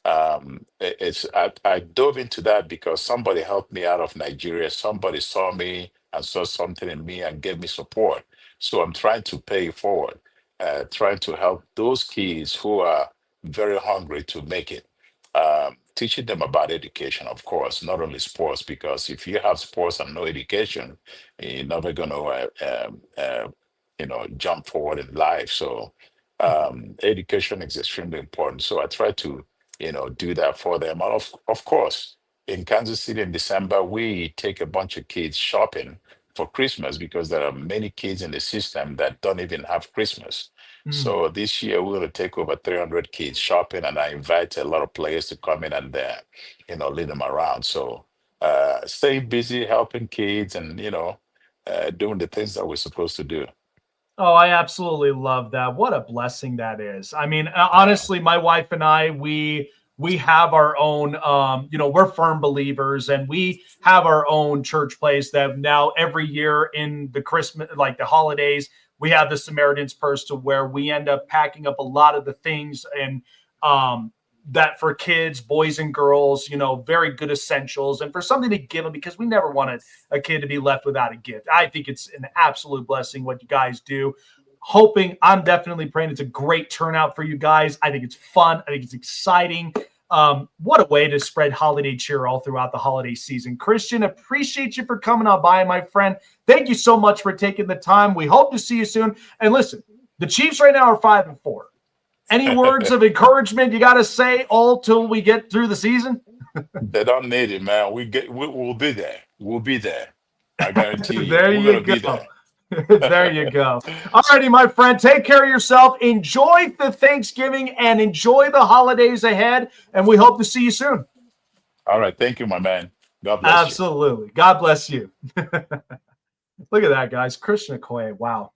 Speaker 7: I dove into that because somebody helped me out of Nigeria. Somebody saw me and saw something in me and gave me support. So I'm trying to pay it forward, trying to help those kids who are very hungry to make it. Teaching them about education, of course, not only sports, because if you have sports and no education, you're never going to, jump forward in life. So education is extremely important. So I try to do that for them. And of course, in Kansas City in December, we take a bunch of kids shopping for Christmas because there are many kids in the system that don't even have Christmas. So this year we're going to take over 300 kids shopping, and I invite a lot of players to come in and lead them around. So stay busy helping kids and doing the things that we're supposed to do.
Speaker 3: Oh, I absolutely love that. What a blessing that is. I mean, honestly, my wife and I, we have our own, we're firm believers, and we have our own church place that now every year in the Christmas, like the holidays, we have the Samaritan's Purse, to where we end up packing up a lot of the things and that for kids, boys and girls, very good essentials, and for something to give them, because we never wanted a kid to be left without a gift. I think it's an absolute blessing what you guys do. I'm definitely praying it's a great turnout for you guys. I think it's fun. I think it's exciting. What a way to spread holiday cheer all throughout the holiday season. Christian, appreciate you for coming on by, my friend. Thank you so much for taking the time. We hope to see you soon. And listen, the Chiefs right now are 5-4. Any words of encouragement you got to say all till we get through the season?
Speaker 7: They don't need it, man. We'll be there. We'll be there. I guarantee you.
Speaker 3: There
Speaker 7: We're
Speaker 3: you
Speaker 7: going to be
Speaker 3: go.
Speaker 7: there.
Speaker 3: There you go. All righty, my friend. Take care of yourself. Enjoy the Thanksgiving and enjoy the holidays ahead. And we hope to see you soon.
Speaker 7: All right. Thank you, my man. God bless you.
Speaker 3: Absolutely. God bless you. Look at that, guys. Christian Okoye. Wow.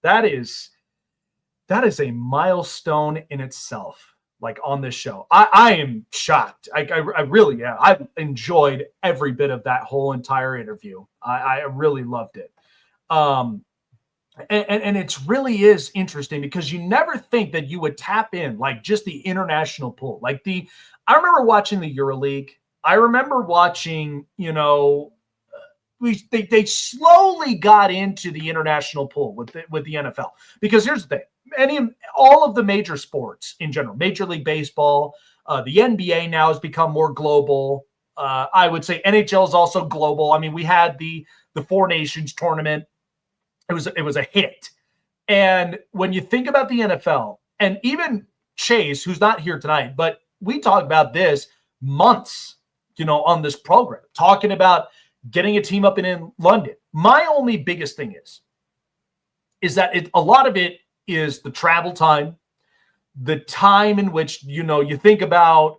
Speaker 3: That is a milestone in itself, like on this show. I am shocked. I really am. I've enjoyed every bit of that whole entire interview. I really loved it. And it really is interesting because you never think that you would tap in like just the international pool. I remember watching the EuroLeague. I remember watching, they slowly got into the international pool with the NFL. Because here's the thing. All of the major sports in general, Major League Baseball, the NBA now has become more global. I would say NHL is also global. I mean, we had the Four Nations tournament. It was a hit. And when you think about the NFL, and even Chase, who's not here tonight, but we talked about this months, on this program, talking about getting a team up in London. My only biggest thing is that a lot of it is the travel time, the time in which, you think about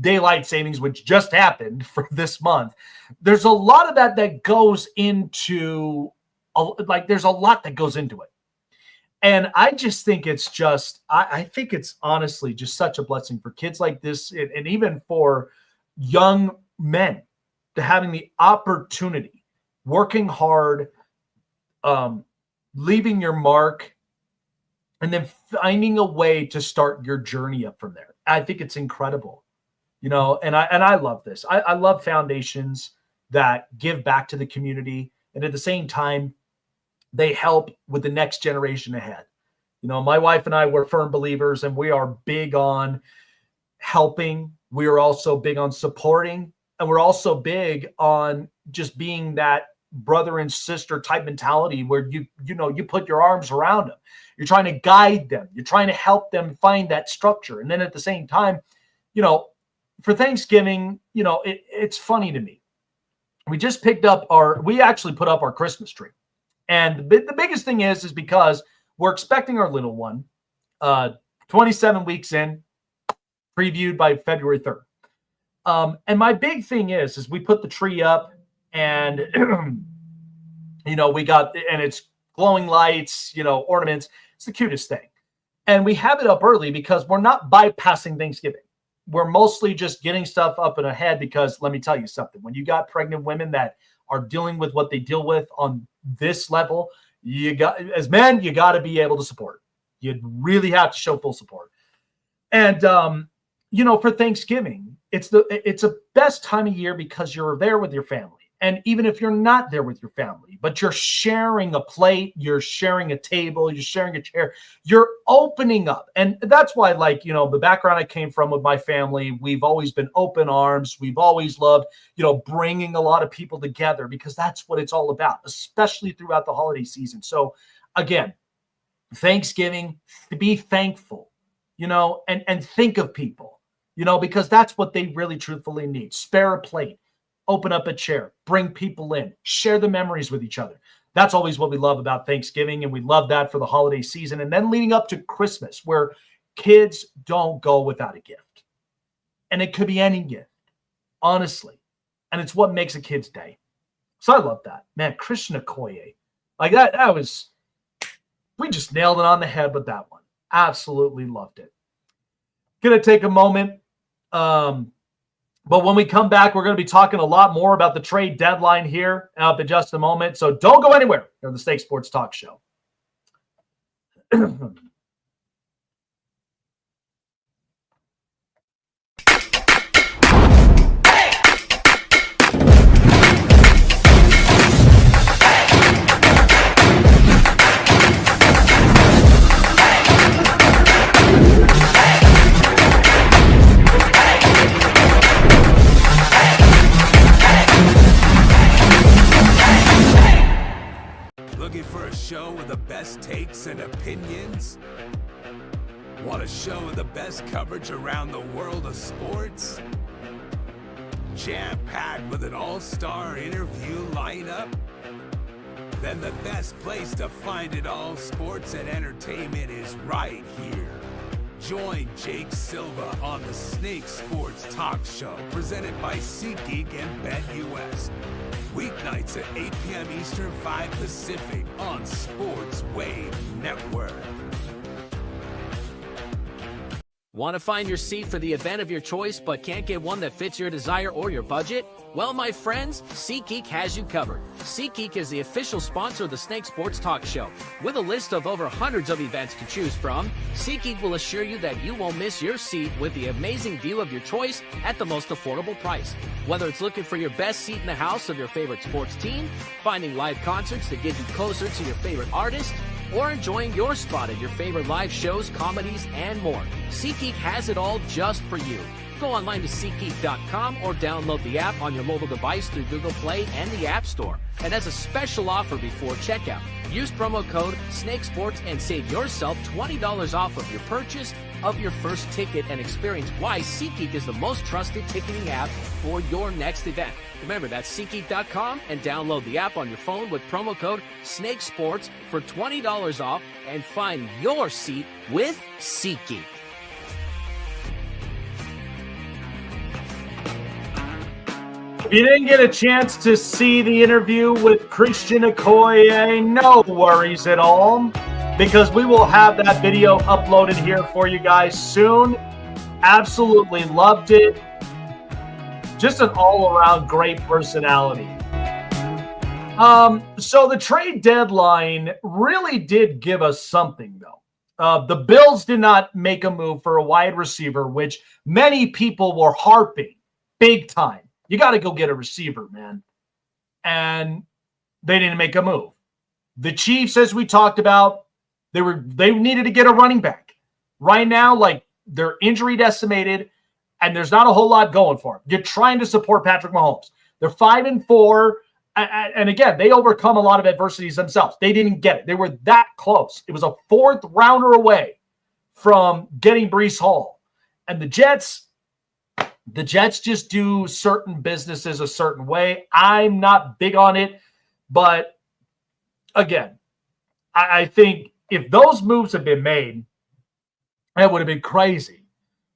Speaker 3: daylight savings, which just happened for this month. There's a lot of that goes into, there's a lot that goes into it. And I just think it's just, I think it's honestly just such a blessing for kids like this, and even for young men, to having the opportunity, working hard, leaving your mark, and then finding a way to start your journey up from there. I think it's incredible, and I love this. I love foundations that give back to the community, and at the same time, they help with the next generation ahead. My wife and I were firm believers, and we are big on helping. We are also big on supporting, and we're also big on just being that brother and sister type mentality where you put your arms around them. You're trying to guide them. You're trying to help them find that structure. And then at the same time, for Thanksgiving, it's funny to me. We actually put up our Christmas tree. And the biggest thing is because we're expecting our little one 27 weeks in, previewed by February 3rd. And my big thing is we put the tree up, and, we got, and it's glowing lights, ornaments. It's the cutest thing. And we have it up early because we're not bypassing Thanksgiving. We're mostly just getting stuff up and ahead because let me tell you something. When you got pregnant women that are dealing with what they deal with on this level, as men, you got to be able to support. You really have to show full support. And, for Thanksgiving, it's a best time of year because you're there with your family. And even if you're not there with your family, but you're sharing a plate, you're sharing a table, you're sharing a chair, you're opening up. And that's why, the background I came from with my family, we've always been open arms. We've always loved, bringing a lot of people together because that's what it's all about, especially throughout the holiday season. So again, Thanksgiving, be thankful, and think of people, because that's what they really truthfully need. Spare a plate. Open up a chair, bring people in, share the memories with each other. That's always what we love about Thanksgiving, and we love that for the holiday season. And then leading up to Christmas, where kids don't go without a gift. And it could be any gift, honestly. And it's what makes a kid's day. So I love that. Man, Christian Okoye. We just nailed it on the head with that one. Absolutely loved it. Gonna take a moment. But when we come back, we're going to be talking a lot more about the trade deadline here up in just a moment. So don't go anywhere on the Snake Sports Talk Show.
Speaker 5: Looking for a show with the best takes and opinions? Want a show with the best coverage around the world of sports? Jam-packed with an all-star interview lineup? Then the best place to find it all, sports and entertainment, is right here. Join Jake Silva on the Snake Sports Talk Show, presented by SeatGeek and BetUS. Weeknights at 8 p.m. Eastern, 5 Pacific on Sports Wave Network.
Speaker 4: Want to find your seat for the event of your choice but can't get one that fits your desire or your budget? Well, my friends, SeatGeek has you covered. SeatGeek is the official sponsor of the Snake Sports Talk Show. With a list of over hundreds of events to choose from, SeatGeek will assure you that you won't miss your seat with the amazing view of your choice at the most affordable price. Whether it's looking for your best seat in the house of your favorite sports team, finding live concerts that get you closer to your favorite artist, or enjoying your spot at your favorite live shows, comedies, and more, SeatGeek has it all just for you. Go online to SeatGeek.com or download the app on your mobile device through Google Play and the App Store. And as a special offer before checkout, use promo code SNAKESPORTS and save yourself $20 off of your purchase of your first ticket and experience why SeatGeek is the most trusted ticketing app for your next event. Remember, that's SeatGeek.com and download the app on your phone with promo code SNAKESPORTS for $20 off and find your seat with SeatGeek.
Speaker 3: If you didn't get a chance to see the interview with Christian Okoye, no worries at all, because we will have that video uploaded here for you guys soon. Absolutely loved it. Just an all-around great personality. So the trade deadline really did give us something, though. The Bills did not make a move for a wide receiver, which many people were harping big time. You got to go get a receiver, man. And they didn't make a move. The Chiefs, as we talked about, they needed to get a running back. Right now, like, they're injury decimated, and there's not a whole lot going for them. You're trying to support Patrick Mahomes. They're 5-4, and again, they overcome a lot of adversities themselves. They didn't get it. They were that close. It was a fourth rounder away from getting Breece Hall. And the Jets just do certain businesses a certain way. I'm not big on it, but again, I think if those moves had been made, that would have been crazy.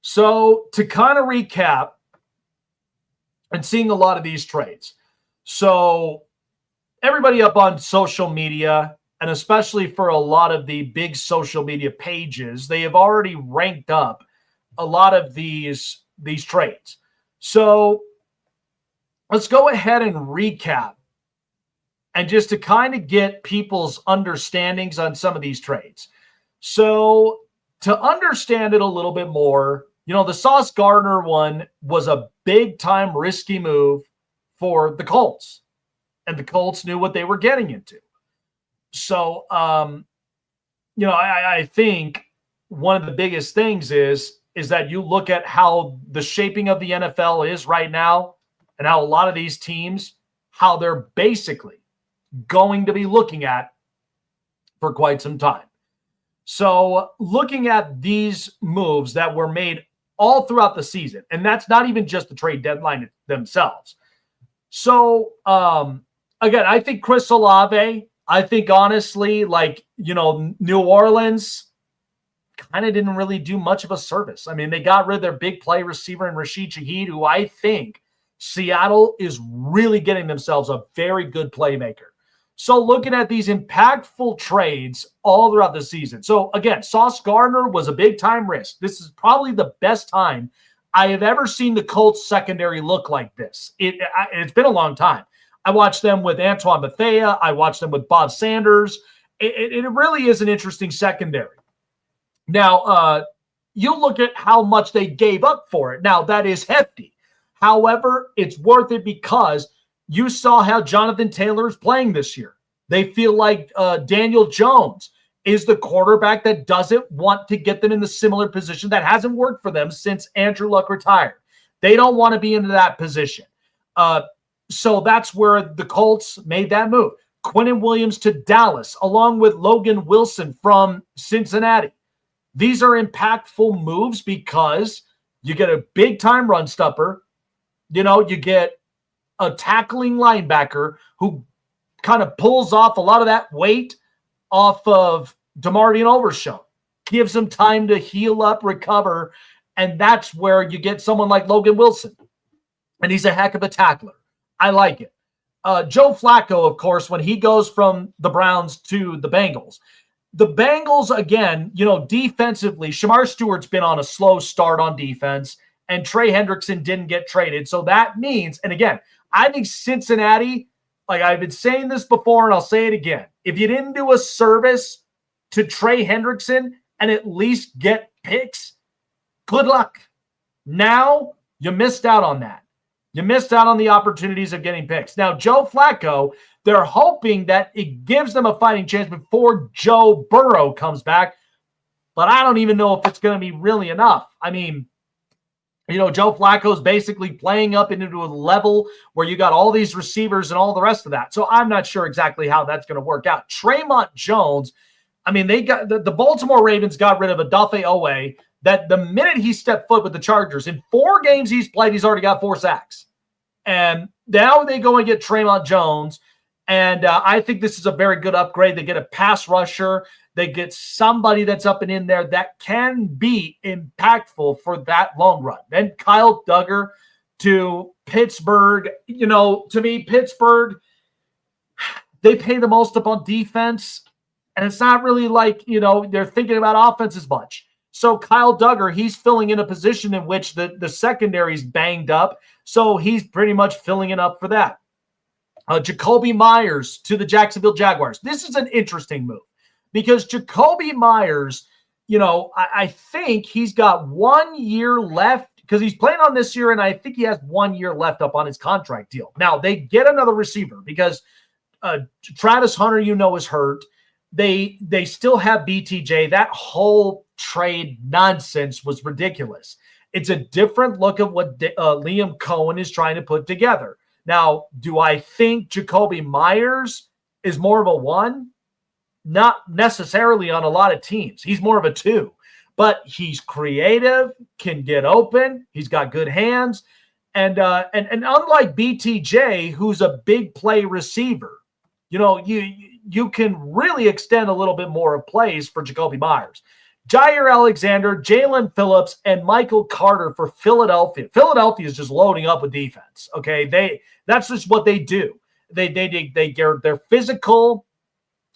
Speaker 3: So to kind of recap and seeing a lot of these trades. So everybody up on social media, and especially for a lot of the big social media pages, they have already ranked up a lot of these trades. So let's go ahead and recap, and just to kind of get people's understandings on some of these trades. So to understand it a little bit more, the Sauce Gardner one was a big time risky move for the Colts, and the Colts knew what they were getting into. So, I think one of the biggest things is that you look at how the shaping of the NFL is right now, and how a lot of these teams, how they're basically going to be looking at for quite some time. So looking at these moves that were made all throughout the season, and that's not even just the trade deadline themselves. So, again, I think Chris Olave, I think honestly, New Orleans kind of didn't really do much of a service. I mean, they got rid of their big play receiver in Rashid Shaheed, who I think Seattle is really getting themselves a very good playmaker. So looking at these impactful trades all throughout the season. So again, Sauce Gardner was a big time risk. This is probably the best time I have ever seen the Colts secondary look like this. It's been a long time. I watched them with Antoine Bethea. I watched them with Bob Sanders. It really is an interesting secondary. Now, you look at how much they gave up for it. Now, that is hefty. However, it's worth it because you saw how Jonathan Taylor is playing this year. They feel like Daniel Jones is the quarterback that doesn't want to get them in the similar position that hasn't worked for them since Andrew Luck retired. They don't want to be into that position. So that's where the Colts made that move. Quinnen Williams to Dallas, along with Logan Wilson from Cincinnati. These are impactful moves because you get a big-time run stopper. You get a tackling linebacker who kind of pulls off a lot of that weight off of DeMarvion Overshown, gives him time to heal up, recover, and that's where you get someone like Logan Wilson. And he's a heck of a tackler. I like it. Joe Flacco, of course, when he goes from the Browns to the Bengals, the Bengals, again, defensively, Shamar Stewart's been on a slow start on defense, and Trey Hendrickson didn't get traded. So that means, and again, I think Cincinnati, like I've been saying this before and I'll say it again, if you didn't do a service to Trey Hendrickson and at least get picks, good luck. Now you missed out on that. You missed out on the opportunities of getting picks. Now, Joe Flacco, they're hoping that it gives them a fighting chance before Joe Burrow comes back, but I don't even know if it's going to be really enough. I mean, Joe Flacco's basically playing up into a level where you got all these receivers and all the rest of that. So I'm not sure exactly how that's going to work out. Tremont Jones, I mean, they got the Baltimore Ravens got rid of Odafe Owe. That the minute he stepped foot with the Chargers, in 4 games he's played, he's already got 4 sacks. And now they go and get Tremont Jones. And I think this is a very good upgrade. They get a pass rusher. They get somebody that's up and in there that can be impactful for that long run. Then Kyle Duggar to Pittsburgh. To me, Pittsburgh, they pay the most up on defense. And it's not really like, they're thinking about offense as much. So Kyle Duggar, he's filling in a position in which the secondary's banged up. So he's pretty much filling it up for that. Jacoby Myers to the Jacksonville Jaguars. This is an interesting move because Jacoby Myers, I think he's got 1 year left because he's playing on this year, and I think he has 1 year left up on his contract deal. Now, they get another receiver because Travis Hunter, is hurt. They still have BTJ. That whole trade nonsense was ridiculous. It's a different look at what Liam Cohen is trying to put together. Now, do I think Jacoby Myers is more of a 1? Not necessarily on a lot of teams. He's more of a 2. But he's creative, can get open. He's got good hands. And unlike BTJ, who's a big play receiver, you can really extend a little bit more of plays for Jacoby Myers. Jair Alexander, Jalen Phillips, and Michael Carter for Philadelphia. Philadelphia is just loading up with defense. Okay, that's just what they do. They're physical.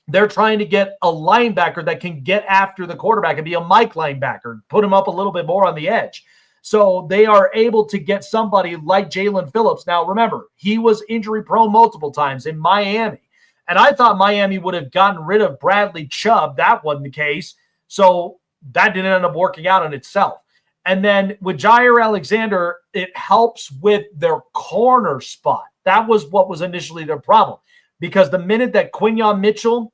Speaker 3: They're trying to get a linebacker that can get after the quarterback and be a Mike linebacker, put him up a little bit more on the edge. So they are able to get somebody like Jalen Phillips. Now, remember, he was injury prone multiple times in Miami. And I thought Miami would have gotten rid of Bradley Chubb. That wasn't the case. So that didn't end up working out in itself. And then with Jair Alexander, it helps with their corner spot. That was what was initially their problem. Because the minute that Quinyon Mitchell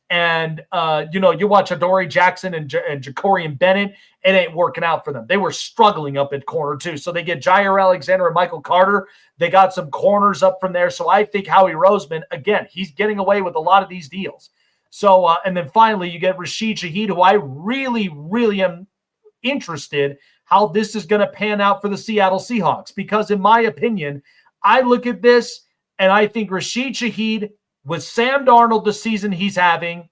Speaker 3: and, you watch Adoree Jackson and Jacorian Bennett, it ain't working out for them. They were struggling up at corner too. So they get Jair Alexander and Michael Carter. They got some corners up from there. So I think Howie Roseman, again, he's getting away with a lot of these deals. So, and then finally you get Rashid Shaheed, who I really, really am interested how this is going to pan out for the Seattle Seahawks. Because in my opinion, I look at this and I think Rashid Shaheed with Sam Darnold the season he's having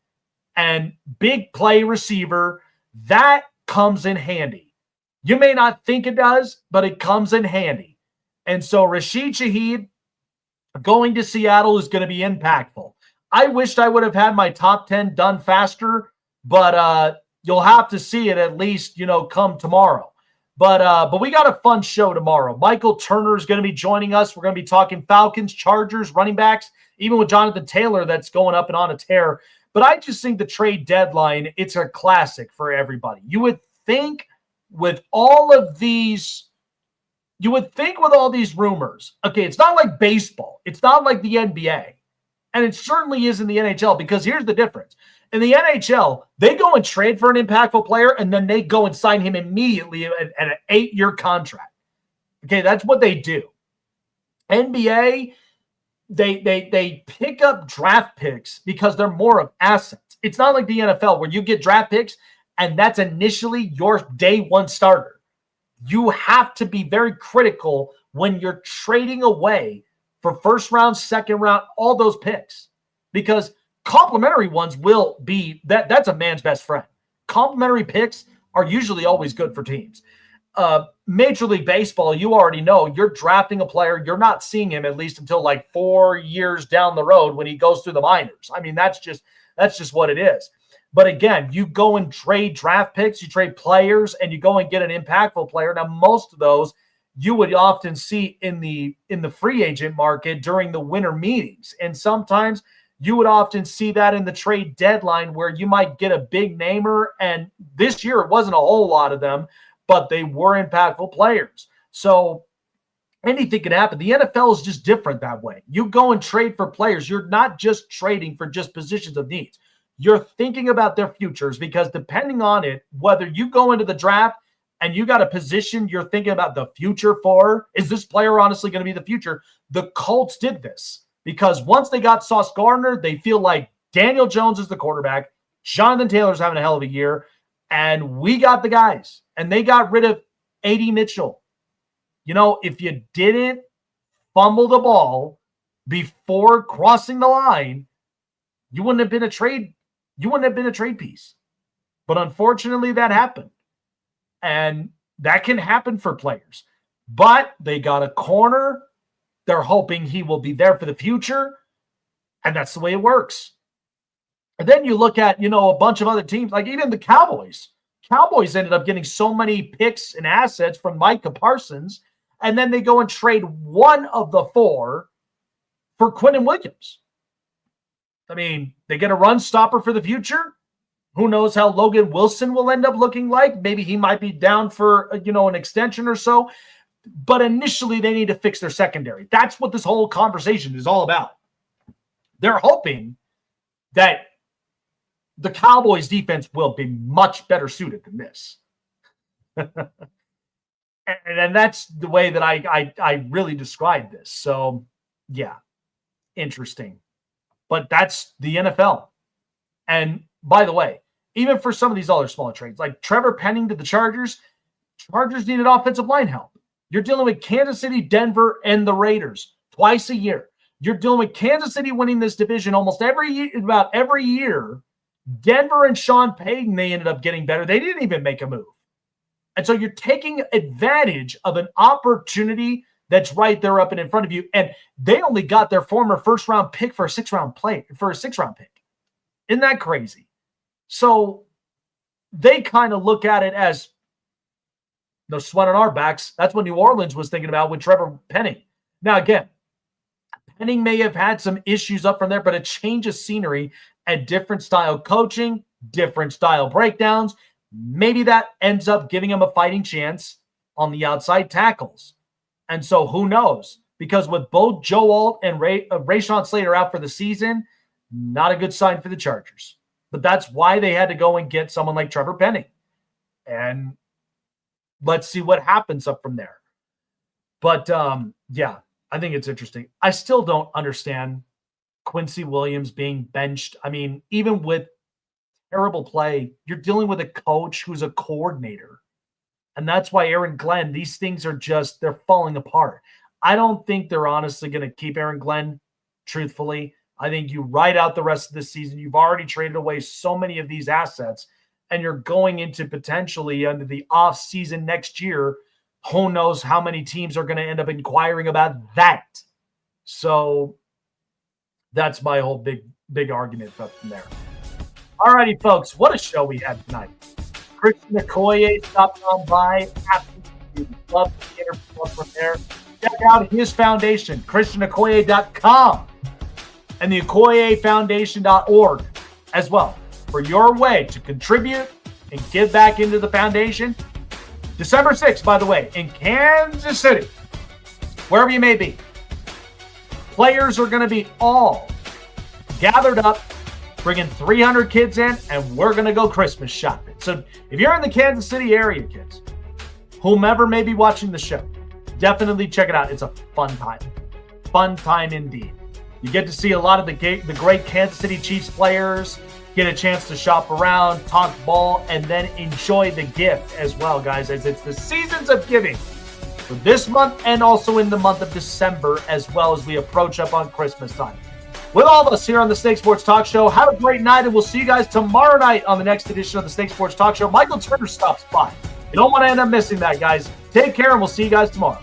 Speaker 3: and big play receiver, that comes in handy. You may not think it does, but it comes in handy. And so Rashid Shaheed going to Seattle is going to be impactful. I wished I would have had my top 10 done faster, but you'll have to see it at least, come tomorrow. But we got a fun show tomorrow. Michael Turner is going to be joining us. We're going to be talking Falcons, Chargers, running backs, even with Jonathan Taylor that's going up and on a tear. But I just think the trade deadline, it's a classic for everybody. You would think with all these rumors, okay, it's not like baseball. It's not like the NBA. And it certainly is in the NHL because here's the difference. In the NHL, they go and trade for an impactful player, and then they go and sign him immediately at an 8-year contract. Okay, that's what they do. NBA, they pick up draft picks because they're more of assets. It's not like the NFL where you get draft picks, and that's initially your day one starter. You have to be very critical when you're trading away for first round, second round, all those picks. Because complimentary ones will be that's a man's best friend. Complimentary picks are usually always good for teams. Major League Baseball, you already know you're drafting a player. You're not seeing him at least until like 4 years down the road when he goes through the minors. I mean, that's just what it is. But again, you go and trade draft picks, you trade players, and you go and get an impactful player. Now, most of those you would often see in the free agent market during the winter meetings. And sometimes you would often see that in the trade deadline where you might get a big namer. And this year it wasn't a whole lot of them, but they were impactful players. So anything can happen. The NFL is just different that way. You go and trade for players. You're not just trading for just positions of needs. You're thinking about their futures, because depending on it, whether you go into the draft and you got a position you're thinking about the future for, is this player honestly going to be the future? The Colts did this because once they got Sauce Gardner, they feel like Daniel Jones is the quarterback. Jonathan Taylor's having a hell of a year. And we got the guys. And they got rid of A.D. Mitchell. You know, if you didn't fumble the ball before crossing the line, you wouldn't have been a trade. You wouldn't have been a trade piece. But unfortunately, that happened. And that can happen for players. But they got a corner. They're hoping he will be there for the future. And that's the way it works. And then you look at, a bunch of other teams, like even the Cowboys. Cowboys ended up getting so many picks and assets from Micah Parsons. And then they go and trade one of the four for Quinnen Williams. I mean, they get a run stopper for the future. Who knows how Logan Wilson will end up looking like? Maybe he might be down for, an extension or so. But initially, they need to fix their secondary. That's what this whole conversation is all about. They're hoping that the Cowboys defense will be much better suited than this. and that's the way that I really describe this. So, yeah, interesting. But that's the NFL. And by the way, even for some of these other smaller trades, like Trevor Penning to the Chargers needed offensive line help. You're dealing with Kansas City, Denver, and the Raiders twice a year. You're dealing with Kansas City winning this division almost about every year. Denver and Sean Payton, they ended up getting better. They didn't even make a move. And so you're taking advantage of an opportunity that's right there up and in front of you. And they only got their former first-round pick for a six-round pick. Isn't that crazy? So they kind of look at it as no sweat on our backs. That's what New Orleans was thinking about with Trevor Penning. Now, again, Penning may have had some issues up from there, but a change of scenery and different style coaching, different style breakdowns, maybe that ends up giving him a fighting chance on the outside tackles. And so who knows? Because with both Joe Alt and Rashawn Slater out for the season, not a good sign for the Chargers. But that's why they had to go and get someone like Trevor Penning. And let's see what happens up from there. But, yeah, I think it's interesting. I still don't understand Quincy Williams being benched. I mean, even with terrible play, you're dealing with a coach who's a coordinator. And that's why Aaron Glenn, these things are just, they're falling apart. I don't think they're honestly going to keep Aaron Glenn, truthfully. I think you ride out the rest of the season. You've already traded away so many of these assets, and you're going into potentially under the off season next year. Who knows how many teams are going to end up inquiring about that? So that's my whole big argument from there. All righty, folks, what a show we had tonight. Christian Okoye stopped on by. Absolutely love the interview from there. Check out his foundation, ChristianOkoye.com. and the OkoyeFoundation.org as well for your way to contribute and give back into the foundation. December 6th, by the way, in Kansas City, wherever you may be, players are going to be all gathered up, bringing 300 kids in, and we're going to go Christmas shopping. So if you're in the Kansas City area, kids, whomever may be watching the show, definitely check it out. It's a fun time. Fun time indeed. You get to see a lot of the great Kansas City Chiefs players, get a chance to shop around, talk ball, and then enjoy the gift as well, guys, as it's the seasons of giving for this month and also in the month of December as well as we approach up on Christmas time. With all of us here on the Snake Sports Talk Show, have a great night, and we'll see you guys tomorrow night on the next edition of the Snake Sports Talk Show. Michael Turner stops by. You don't want to end up missing that, guys. Take care, and we'll see you guys tomorrow.